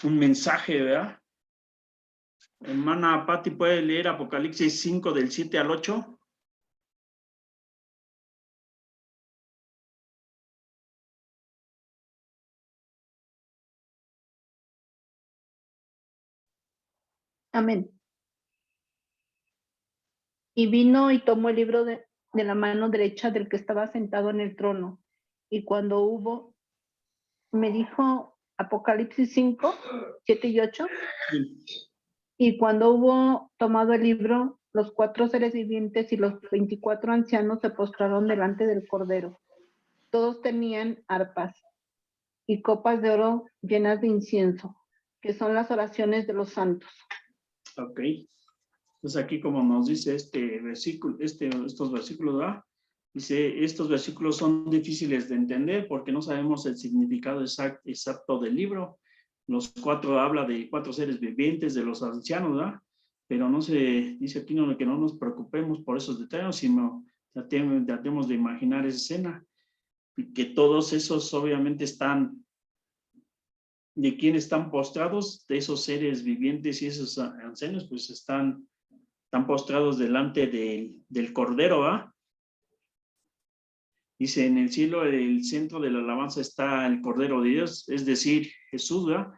un mensaje, ¿verdad? Hermana Patti, ¿puede leer Apocalipsis 5 del 7 al 8? Amén. Y vino y tomó el libro de la mano derecha del que estaba sentado en el trono. Y cuando hubo, me dijo Apocalipsis 5, 7 y 8. Sí. Y cuando hubo tomado el libro, los 4 seres vivientes y los 24 ancianos se postraron delante del Cordero. Todos tenían arpas y copas de oro llenas de incienso, que son las oraciones de los santos. Ok. Pues aquí como nos dice este versículo, estos versículos, ¿verdad? Dice, estos versículos son difíciles de entender porque no sabemos el significado exacto del libro. Los 4 habla de 4 seres vivientes, de los ancianos, ¿verdad? Pero no se dice aquí que no nos preocupemos por esos detalles, sino tratemos de imaginar esa escena. Y que todos esos obviamente están, de quién están postrados, de esos seres vivientes y esos ancianos, pues están postrados delante del Cordero, ¿ah? Dice, en el cielo, el centro de la alabanza está el Cordero de Dios, es decir, Jesús, ¿verdad?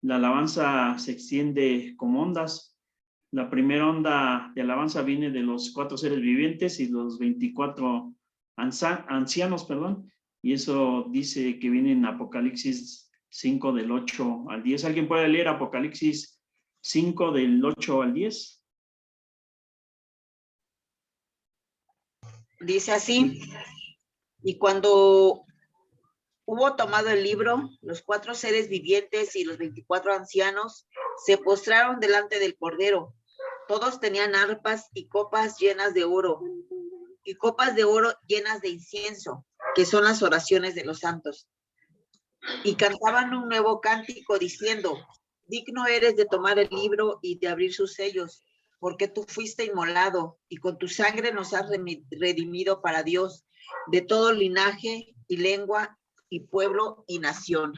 La alabanza se extiende como ondas. La primera onda de alabanza viene de los 4 seres vivientes y los 24 ancianos, perdón, y eso dice que viene en Apocalipsis 5 del 8 al 10. ¿Alguien puede leer Apocalipsis 5 del 8 al 10? Dice así, y cuando hubo tomado el libro, los 4 seres vivientes y los 24 ancianos se postraron delante del Cordero. Todos tenían arpas y copas llenas de oro, y copas de oro llenas de incienso, que son las oraciones de los santos. Y cantaban un nuevo cántico diciendo, digno eres de tomar el libro y de abrir sus sellos, porque tú fuiste inmolado y con tu sangre nos has redimido para Dios de todo linaje y lengua y pueblo y nación.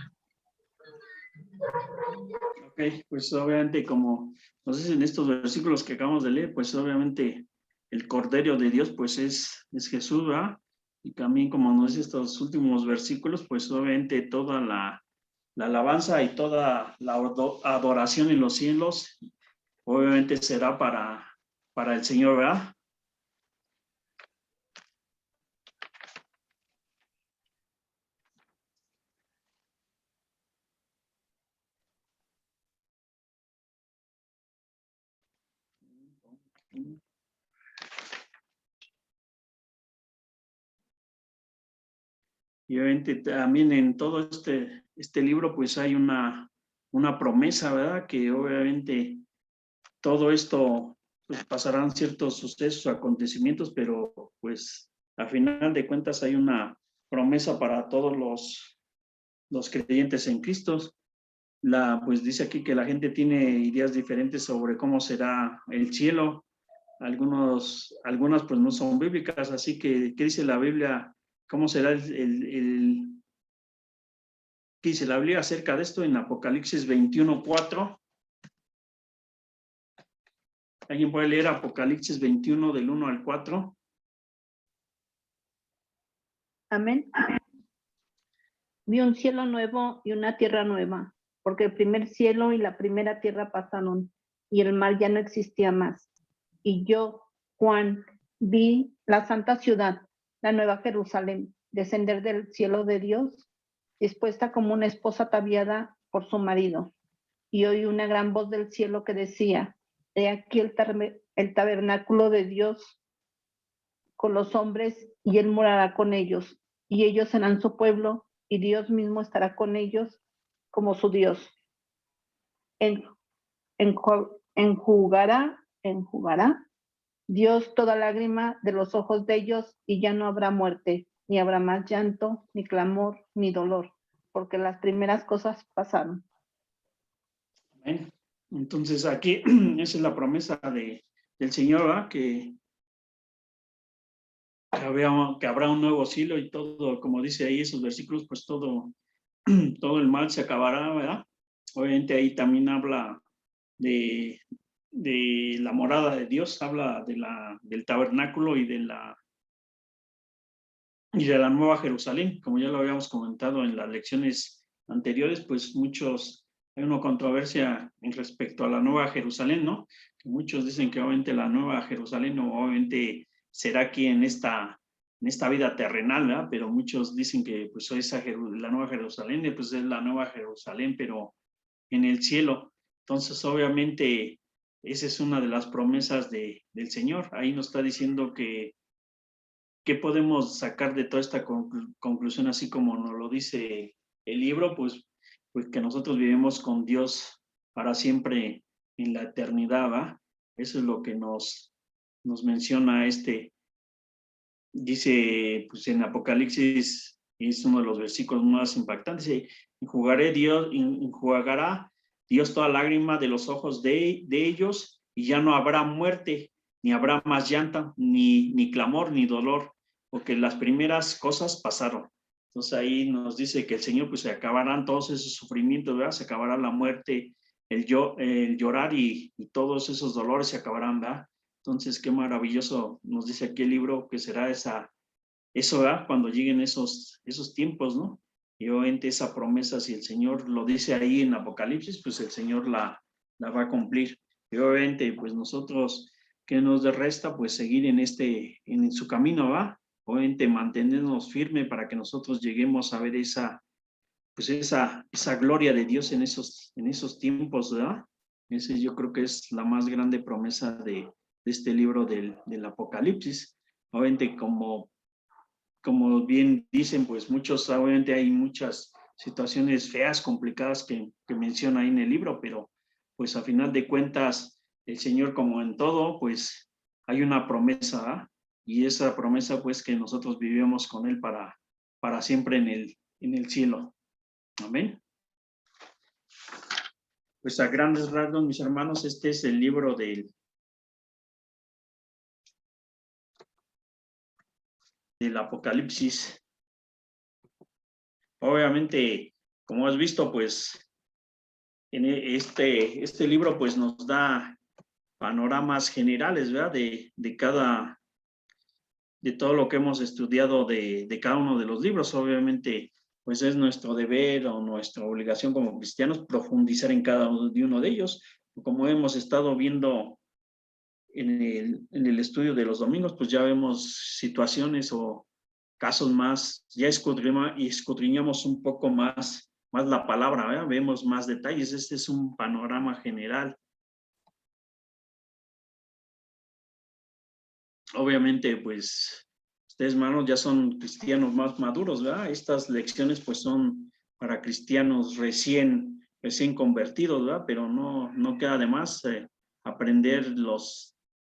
Ok, pues obviamente como nos dicen estos versículos que acabamos de leer, pues obviamente el Cordero de Dios pues es Jesús, ¿verdad? Y también como nos dice estos últimos versículos, pues obviamente toda la alabanza y toda la adoración en los cielos obviamente será para el Señor, ¿verdad? Y obviamente también en todo este libro pues hay una promesa, ¿verdad? Que obviamente todo esto pues pasarán ciertos sucesos, acontecimientos, pero pues a final de cuentas hay una promesa para todos los creyentes en Cristo. Pues dice aquí que la gente tiene ideas diferentes sobre cómo será el cielo. Algunas pues no son bíblicas, así que ¿qué dice la Biblia? ¿Cómo será ¿qué dice la Biblia acerca de esto en Apocalipsis 21:4? ¿Alguien puede leer Apocalipsis 21 del 1 al 4? Amén. Vi un cielo nuevo y una tierra nueva, porque el primer cielo y la primera tierra pasaron, y el mar ya no existía más. Y yo, Juan, vi la santa ciudad, la nueva Jerusalén, descender del cielo de Dios, dispuesta como una esposa ataviada por su marido. Y oí una gran voz del cielo que decía: He aquí el tabernáculo de Dios con los hombres, y él morará con ellos, y ellos serán su pueblo, y Dios mismo estará con ellos como su Dios. Enjugará Dios toda lágrima de los ojos de ellos, y ya no habrá muerte, ni habrá más llanto, ni clamor, ni dolor, porque las primeras cosas pasaron. Amén. Entonces aquí, esa es la promesa del Señor, ¿verdad? Que habrá un nuevo cielo y todo, como dice ahí esos versículos, pues todo el mal se acabará, ¿verdad? Obviamente ahí también habla de la morada de Dios, habla del tabernáculo y de la nueva Jerusalén. Como ya lo habíamos comentado en las lecciones anteriores, pues hay una controversia en respecto a la nueva Jerusalén, ¿no? Que muchos dicen que obviamente la nueva Jerusalén obviamente será aquí en esta vida terrenal, ¿verdad? Pero muchos dicen que pues la nueva Jerusalén, pues es la nueva Jerusalén, pero en el cielo. Entonces, obviamente, esa es una de las promesas del Señor. Ahí nos está diciendo que ¿qué podemos sacar de toda esta conclusión, así como nos lo dice el libro? Pues que nosotros vivimos con Dios para siempre en la eternidad, ¿va? Eso es lo que nos menciona dice, pues en Apocalipsis, es uno de los versículos más impactantes, dice: enjugará Dios toda lágrima de los ojos de ellos, y ya no habrá muerte, ni habrá más llanto, ni clamor, ni dolor, porque las primeras cosas pasaron. Entonces ahí nos dice que el Señor, pues se acabarán todos esos sufrimientos, ¿verdad? Se acabará la muerte, el llorar y todos esos dolores se acabarán, ¿verdad? Entonces, qué maravilloso nos dice aquí el libro que será eso, ¿verdad? Cuando lleguen esos tiempos, ¿no? Y obviamente esa promesa, si el Señor lo dice ahí en Apocalipsis, pues el Señor la va a cumplir. Y obviamente, pues nosotros, ¿qué nos resta? Pues seguir en su camino, ¿va? Obviamente mantenernos firmes para que nosotros lleguemos a ver esa gloria de Dios en esos tiempos, ¿verdad? Ese yo creo que es la más grande promesa de este libro del Apocalipsis. Obviamente, como bien dicen, pues obviamente hay muchas situaciones feas, complicadas que menciona ahí en el libro, pero pues a final de cuentas, el Señor, como en todo, pues hay una promesa, ¿verdad? Y esa promesa, pues, que nosotros vivimos con Él para siempre en el cielo. Amén. Pues a grandes rasgos, mis hermanos, este es el libro del Apocalipsis. Obviamente, como has visto, pues en este libro pues nos da panoramas generales, ¿verdad? De todo lo que hemos estudiado de cada uno de los libros. Obviamente, pues es nuestro deber o nuestra obligación como cristianos profundizar en cada uno de ellos. Como hemos estado viendo en el estudio de los domingos, pues ya vemos situaciones o casos más, ya escudriñamos un poco más la palabra, ¿verdad? Vemos más detalles. Este es un panorama general. Obviamente, pues, ustedes, hermanos, ya son cristianos más maduros, ¿verdad? Estas lecciones, pues, son para cristianos recién convertidos, ¿verdad? Pero no queda de más aprender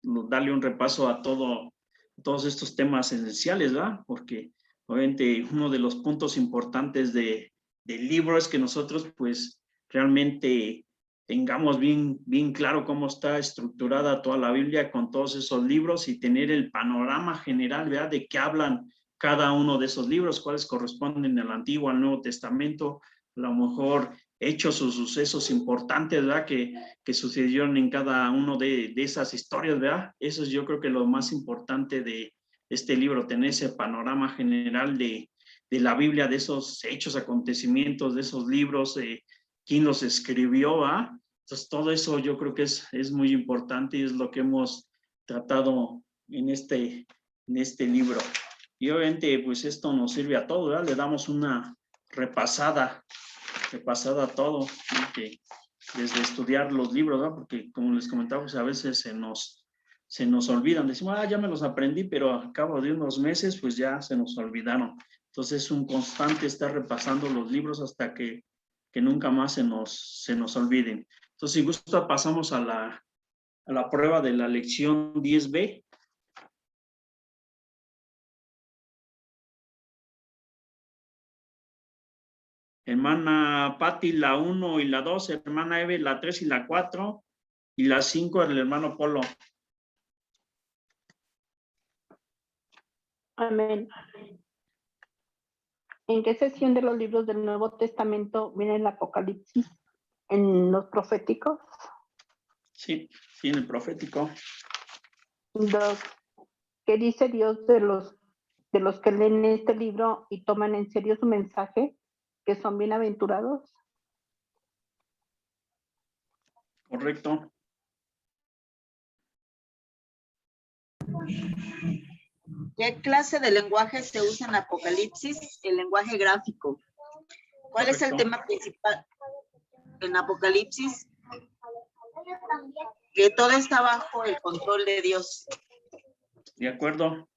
darle un repaso a todos estos temas esenciales, ¿verdad? Porque, obviamente, uno de los puntos importantes del libro es que nosotros, pues, realmente tengamos bien claro cómo está estructurada toda la Biblia con todos esos libros y tener el panorama general, ¿verdad? De qué hablan cada uno de esos libros, cuáles corresponden al Antiguo, al Nuevo Testamento, a lo mejor hechos o sucesos importantes, ¿verdad? Que sucedieron en cada uno de esas historias, ¿verdad? Eso es, yo creo que lo más importante de este libro, tener ese panorama general de la Biblia, de esos hechos, acontecimientos, de esos libros, quién los escribió, ¿ah? Entonces, todo eso yo creo que es muy importante y es lo que hemos tratado en este libro. Y obviamente, pues esto nos sirve a todos, ¿verdad? Le damos una repasada a todo, ¿no? Que desde estudiar los libros, ¿verdad? Porque como les comentaba, pues a veces se nos olvidan. Decimos, ya me los aprendí, pero a cabo de unos meses, pues ya se nos olvidaron. Entonces es un constante estar repasando los libros hasta que nunca más se nos olviden. Entonces, si gusta, pasamos a la prueba de la lección 10B. Hermana Patti, la 1 y la 2, hermana Eve, la 3 y la 4, y la 5, el hermano Polo. Amén. ¿En qué sección de los libros del Nuevo Testamento viene el Apocalipsis? ¿En los proféticos? Sí, en el profético. 2. ¿Qué dice Dios de los que leen este libro y toman en serio su mensaje, que son bienaventurados? Correcto. ¿Qué clase de lenguaje se usa en Apocalipsis? El lenguaje gráfico. ¿Cuál es el tema principal en Apocalipsis? Que todo está bajo el control de Dios. De acuerdo.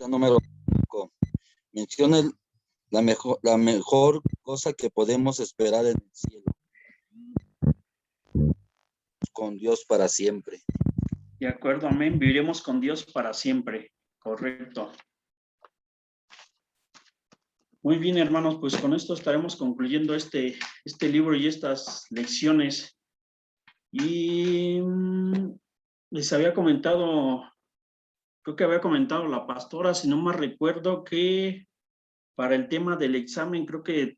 Número 5. Menciona la mejor cosa que podemos esperar en el cielo. Con Dios para siempre. De acuerdo, amén. Viviremos con Dios para siempre. Correcto. Muy bien, hermanos, pues con esto estaremos concluyendo este libro y estas lecciones. Y les había comentado, creo que había comentado la pastora, si no más recuerdo, que para el tema del examen, creo que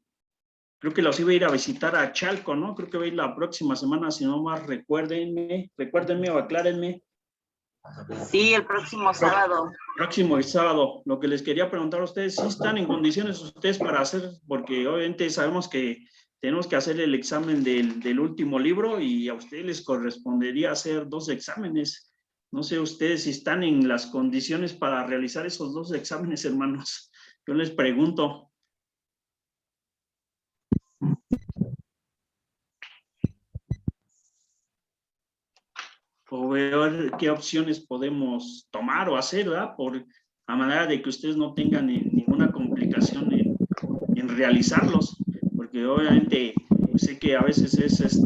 los iba a ir a visitar a Chalco, ¿no? Creo que va a ir la próxima semana, si no más recuérdenme o aclárenme. Sí, el próximo sábado. Próximo sábado. Lo que les quería preguntar a ustedes, ¿sí están en condiciones ustedes para hacer? Porque obviamente sabemos que tenemos que hacer el examen del último libro y a ustedes les correspondería hacer 2 exámenes. No sé ustedes si están en las condiciones para realizar esos 2 exámenes, hermanos. Yo les pregunto. O ver qué opciones podemos tomar o hacer, ¿verdad? A manera de que ustedes no tengan ninguna complicación en realizarlos, porque obviamente pues sé que a veces es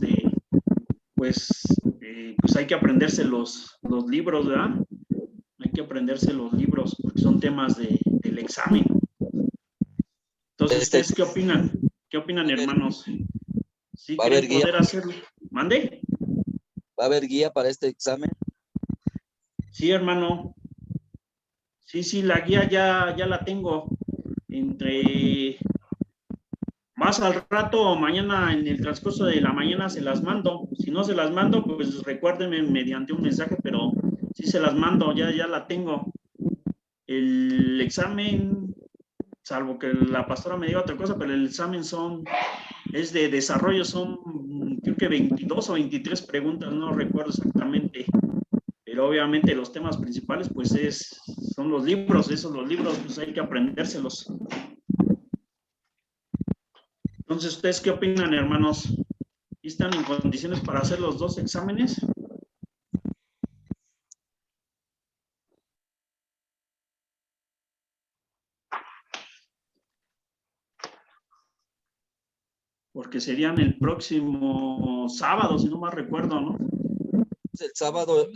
pues hay que aprenderse los libros, ¿verdad? Hay que aprenderse los libros porque son temas del examen. Entonces, ¿ustedes qué opinan? ¿Qué opinan, hermanos? ¿Sí quieren poder hacerlo? ¿Mande? ¿Va a haber guía para este examen? Sí, hermano. Sí, la guía ya la tengo. Más al rato o mañana, en el transcurso de la mañana, se las mando. Si no se las mando, pues recuérdenme mediante un mensaje, pero sí se las mando, ya la tengo. El examen, salvo que la pastora me diga otra cosa, pero el examen es de desarrollo, son creo que 22 o 23 preguntas, no recuerdo exactamente. Pero obviamente los temas principales pues son los libros, los libros pues hay que aprendérselos. Entonces, ¿ustedes qué opinan, hermanos? ¿Están en condiciones para hacer los 2 exámenes? Porque serían el próximo sábado, si no más recuerdo, ¿no? El sábado.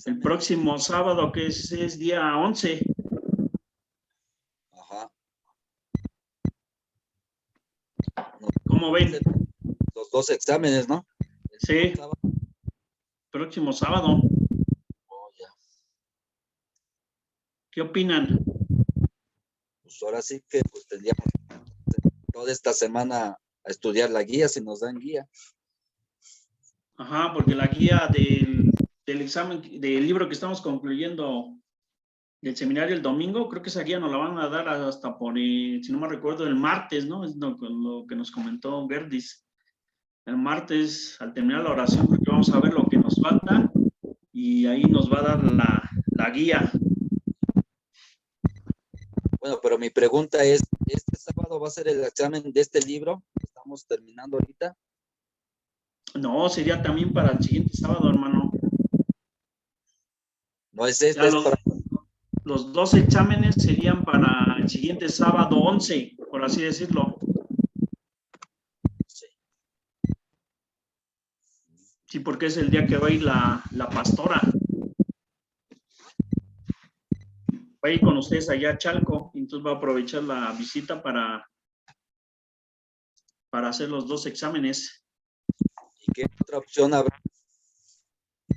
El próximo sábado, que es día 11. Ajá. ¿Cómo ven? Los 2 exámenes, ¿no? Sí. Próximo sábado. Oh, ya. ¿Qué opinan? Pues ahora sí que pues, tendríamos toda esta semana a estudiar la guía, si nos dan guía. Ajá, porque la guía del examen, del libro que estamos concluyendo del seminario el domingo, creo que esa guía nos la van a dar hasta por, si no me recuerdo, el martes, ¿no? Es lo que nos comentó Gerdis. El martes, al terminar la oración, creo que vamos a ver lo que nos falta y ahí nos va a dar la guía. Bueno, pero mi pregunta es, ¿este sábado va a ser el examen de este libro que estamos terminando ahorita? No, sería también para el siguiente sábado, hermano. No es Ya este, es para... los 2 exámenes serían para el siguiente sábado 11, por así decirlo. Sí. Sí, porque es el día que va a ir la pastora. Va a ir con ustedes allá a Chalco, entonces va a aprovechar la visita para hacer los 2 exámenes. ¿Y qué otra opción habrá?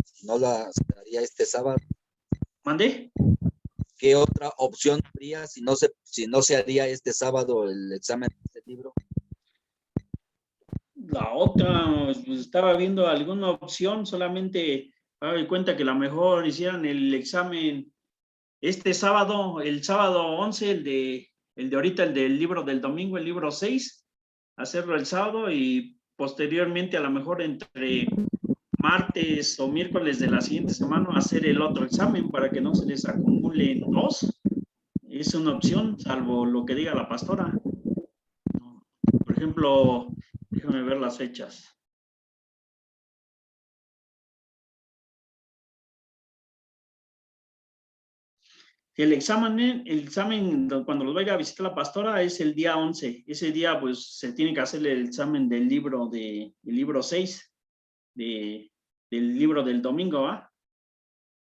Si no la daría este sábado. ¿Mande? ¿Qué otra opción habría si no se haría este sábado el examen de este libro? La otra, pues, estaba viendo alguna opción, solamente me doy cuenta que a lo mejor hicieran el examen este sábado, el sábado 11, el de ahorita, el del libro del domingo, el libro 6, hacerlo el sábado y posteriormente a lo mejor entre martes o miércoles de la siguiente semana hacer el otro examen para que no se les acumulen 2. Es una opción, salvo lo que diga la pastora. Por ejemplo, déjame ver las fechas. El examen cuando los vaya a visitar la pastora es el día 11. Ese día pues se tiene que hacer el examen del libro 6, del libro del domingo, ¿va?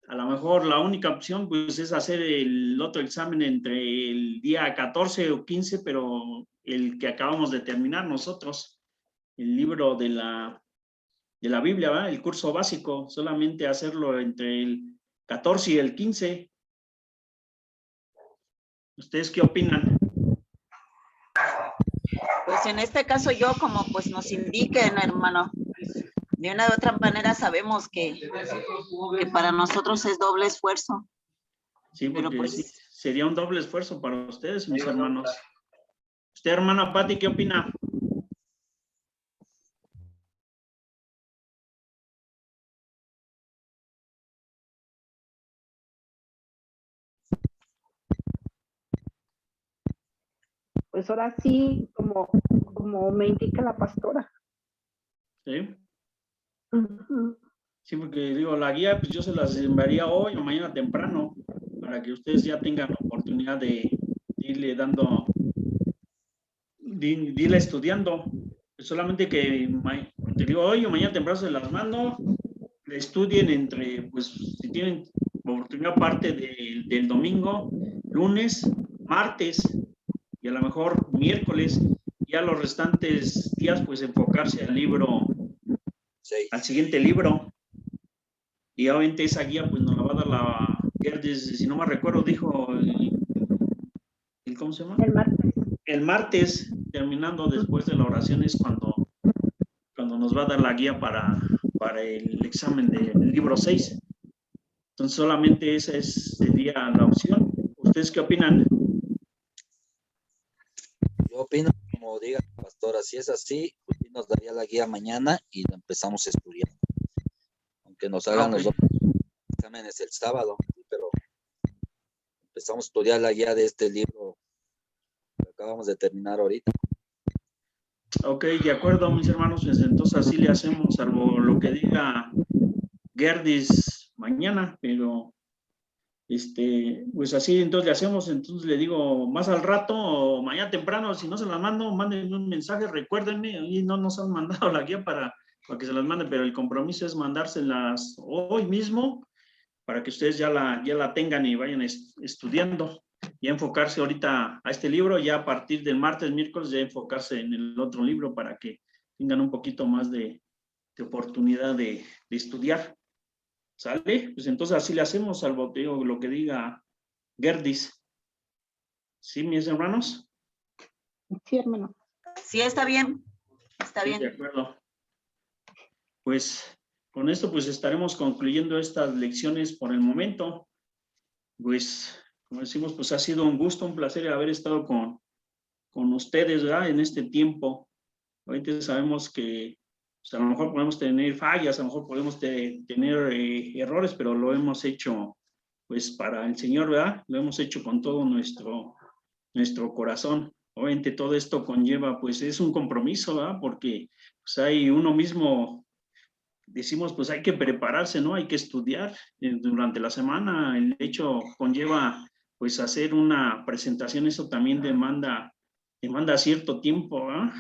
A lo mejor la única opción pues es hacer el otro examen entre el día 14 o 15, pero el que acabamos de terminar nosotros, el libro de la Biblia, ¿va? El curso básico, solamente hacerlo entre el 14 y el 15. ¿Ustedes qué opinan? Pues en este caso yo, como pues nos indiquen, hermano, de una u otra manera sabemos que para nosotros es doble esfuerzo. Sí, porque pero pues, sí, sería un doble esfuerzo para ustedes, mis hermanos. Usted, hermana Patti, ¿qué opina? Pues ahora sí, como me indica la pastora. Sí. Ujú. Sí, porque digo, la guía, pues yo se las enviaría hoy o mañana temprano, para que ustedes ya tengan la oportunidad de irle dando, de irle estudiando. Solamente que, te digo, hoy o mañana temprano se las mando, le estudien entre, pues, si tienen oportunidad parte del domingo, lunes, martes y a lo mejor miércoles, ya los restantes días, pues enfocarse al libro, Sí. al siguiente libro. Y obviamente esa guía pues nos la va a dar la Gerdis, si no me recuerdo, dijo el ¿cómo se llama? El martes. El martes, terminando después de la oración, es cuando nos va a dar la guía para el examen del libro 6. Entonces solamente esa sería la opción. ¿Ustedes qué opinan? Yo opino, como diga la pastora, si es así, pues sí nos daría la guía mañana y lo empezamos a estudiar. Aunque nos hagan los dos exámenes el sábado, pero empezamos a estudiar la guía de este libro que acabamos de terminar ahorita. Ok, de acuerdo, mis hermanos, pues entonces así le hacemos, salvo lo que diga Gerdis mañana, pero pues así entonces le hacemos. Entonces le digo más al rato o mañana temprano, si no se las mando, mándenme un mensaje, recuérdenme, y no nos han mandado la guía para que se las manden, pero el compromiso es mandárselas hoy mismo para que ustedes ya la tengan y vayan estudiando y enfocarse ahorita a este libro, ya a partir del martes, miércoles, ya enfocarse en el otro libro para que tengan un poquito más de oportunidad de estudiar. ¿Sale? Pues entonces así le hacemos, salvo te digo lo que diga Gerdis. ¿Sí, mis hermanos? Sí, hermano. sí, está bien, está Sí, bien. de acuerdo. Pues con esto pues estaremos concluyendo estas lecciones por el momento. Pues como decimos, pues ha sido un gusto, un placer haber estado con ustedes, ¿verdad? En este tiempo. Ahorita sabemos que pues, a lo mejor podemos tener fallas, a lo mejor podemos tener errores, pero lo hemos hecho pues para el Señor, ¿verdad? Lo hemos hecho con todo nuestro corazón. Obviamente todo esto conlleva, pues es un compromiso, ¿verdad? Porque pues hay uno mismo, decimos, pues hay que prepararse, ¿no? Hay que estudiar durante la semana. El hecho conlleva, pues hacer una presentación, eso también demanda cierto tiempo, ¿verdad?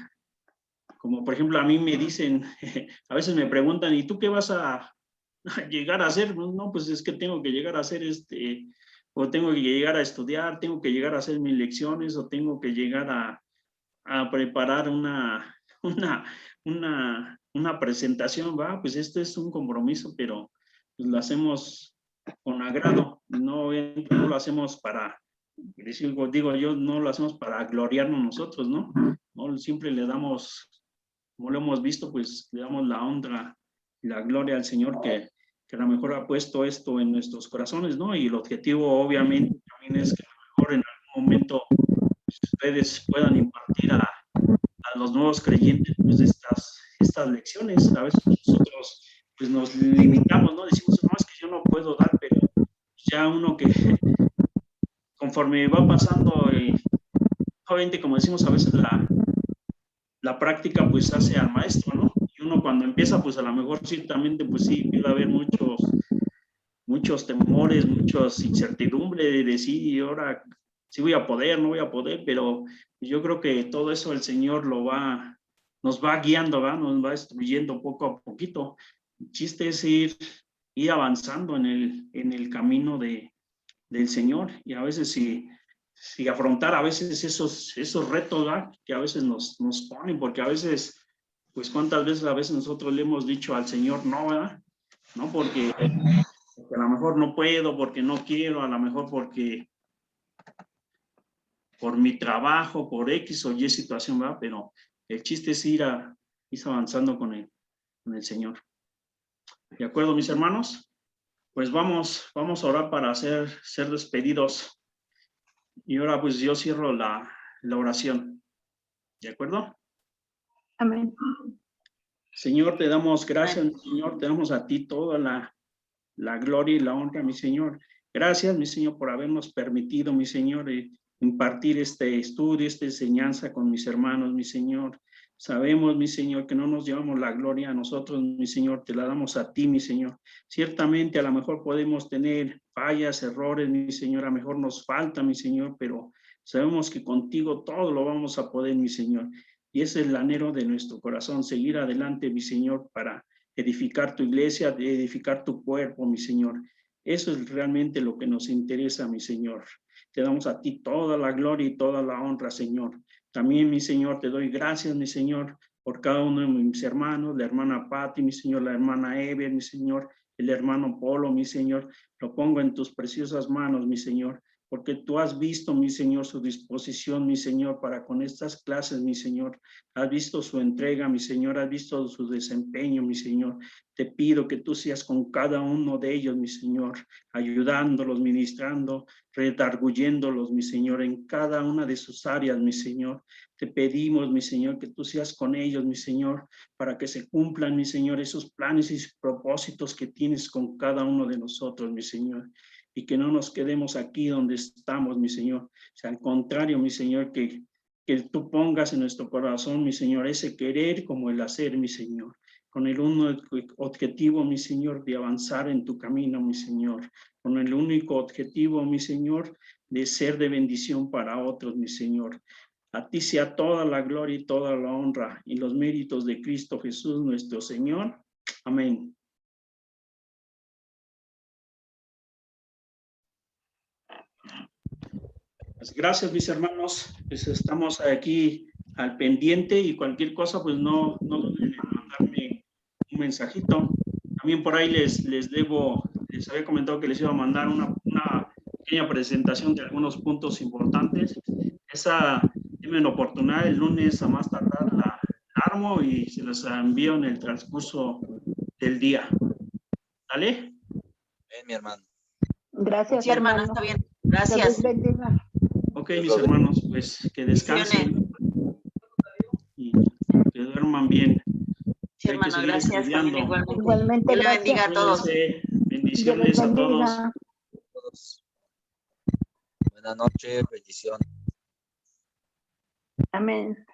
Como por ejemplo a mí me dicen, a veces me preguntan, ¿y tú qué vas a llegar a hacer? No, pues es que tengo que llegar a hacer o tengo que llegar a estudiar, tengo que llegar a hacer mis lecciones, o tengo que llegar a preparar una presentación, ¿va? Pues esto es un compromiso, pero pues, lo hacemos con agrado, no lo hacemos para, digo yo, no lo hacemos para gloriarnos nosotros, ¿no? No, siempre le damos, como lo hemos visto, pues le damos la honra y la gloria al Señor que a lo mejor ha puesto esto en nuestros corazones, ¿no? Y el objetivo obviamente también es que a lo mejor en algún momento ustedes puedan impartir a los nuevos creyentes pues estas lecciones. A veces nosotros pues nos limitamos, ¿no? Decimos, no, es que yo no puedo dar, pero ya uno que conforme va pasando, obviamente como decimos a veces la práctica pues hace al maestro, ¿no? Y uno cuando empieza pues a lo mejor ciertamente pues sí puede haber muchos temores, muchas incertidumbres de decir, y ahora sí voy a poder, no voy a poder, pero yo creo que todo eso el Señor nos va guiando, ¿verdad? Nos va instruyendo poco a poquito. El chiste es ir avanzando en el camino del Señor, y a veces si afrontar a veces esos retos, ¿verdad? Que a veces nos ponen, porque a veces, pues cuántas veces a veces nosotros le hemos dicho al Señor no, ¿verdad? No, porque a lo mejor no puedo, porque no quiero, a lo mejor porque por mi trabajo, por X o Y situación, ¿verdad? Pero el chiste es ir avanzando con el Señor. ¿De acuerdo, mis hermanos? Pues vamos a orar para ser despedidos. Y ahora pues yo cierro la oración. ¿De acuerdo? Amén. Señor, te damos gracias, Señor, te damos a ti toda la gloria y la honra, mi Señor. Gracias, mi Señor, por habernos permitido, mi Señor, impartir este estudio, esta enseñanza con mis hermanos, mi Señor. Sabemos, mi Señor, que no nos llevamos la gloria a nosotros, mi Señor, te la damos a ti, mi Señor. Ciertamente, a lo mejor podemos tener fallas, errores, mi Señor, a lo mejor nos falta, mi Señor, pero sabemos que contigo todo lo vamos a poder, mi Señor. Y ese es el anhelo de nuestro corazón, seguir adelante, mi Señor, para edificar tu iglesia, edificar tu cuerpo, mi Señor. Eso es realmente lo que nos interesa, mi Señor. Te damos a ti toda la gloria y toda la honra, Señor. También, mi Señor, te doy gracias, mi Señor, por cada uno de mis hermanos, la hermana Patti, mi Señor, la hermana Ever, mi Señor, el hermano Polo, mi Señor. Lo pongo en tus preciosas manos, mi Señor, porque tú has visto, mi Señor, su disposición, mi Señor, para con estas clases, mi Señor. Has visto su entrega, mi Señor, has visto su desempeño, mi Señor. Te pido que tú seas con cada uno de ellos, mi Señor, ayudándolos, ministrando, redarguyéndolos, mi Señor, en cada una de sus áreas, mi Señor. Te pedimos, mi Señor, que tú seas con ellos, mi Señor, para que se cumplan, mi Señor, esos planes y propósitos que tienes con cada uno de nosotros, mi Señor. Y que no nos quedemos aquí donde estamos, mi Señor. O sea, al contrario, mi Señor, que tú pongas en nuestro corazón, mi Señor, ese querer como el hacer, mi Señor. Con el único objetivo, mi Señor, de avanzar en tu camino, mi Señor. Con el único objetivo, mi Señor, de ser de bendición para otros, mi Señor. A ti sea toda la gloria y toda la honra y los méritos de Cristo Jesús, nuestro Señor. Amén. Pues gracias, mis hermanos. Pues estamos aquí al pendiente y cualquier cosa, pues no duden en mandarme un mensajito. También por ahí les había comentado que les iba a mandar una pequeña presentación de algunos puntos importantes. Esa, denme la oportunidad, el lunes a más tardar la armo y se las envío en el transcurso del día. ¿Vale? Mi hermano. Gracias, Sí, hermano, hermano. está bien. Gracias. Dios les bendiga. Ok, mis hermanos, pues que descansen y que duerman bien. Sí, Hay que hermano, seguir gracias estudiando. también igualmente. Igualmente, Dios le gracias. bendiga a todos. Cuídense. Dios les Bendiciones a todos. bendiga. Todos. Buenas noches, bendiciones. Amén.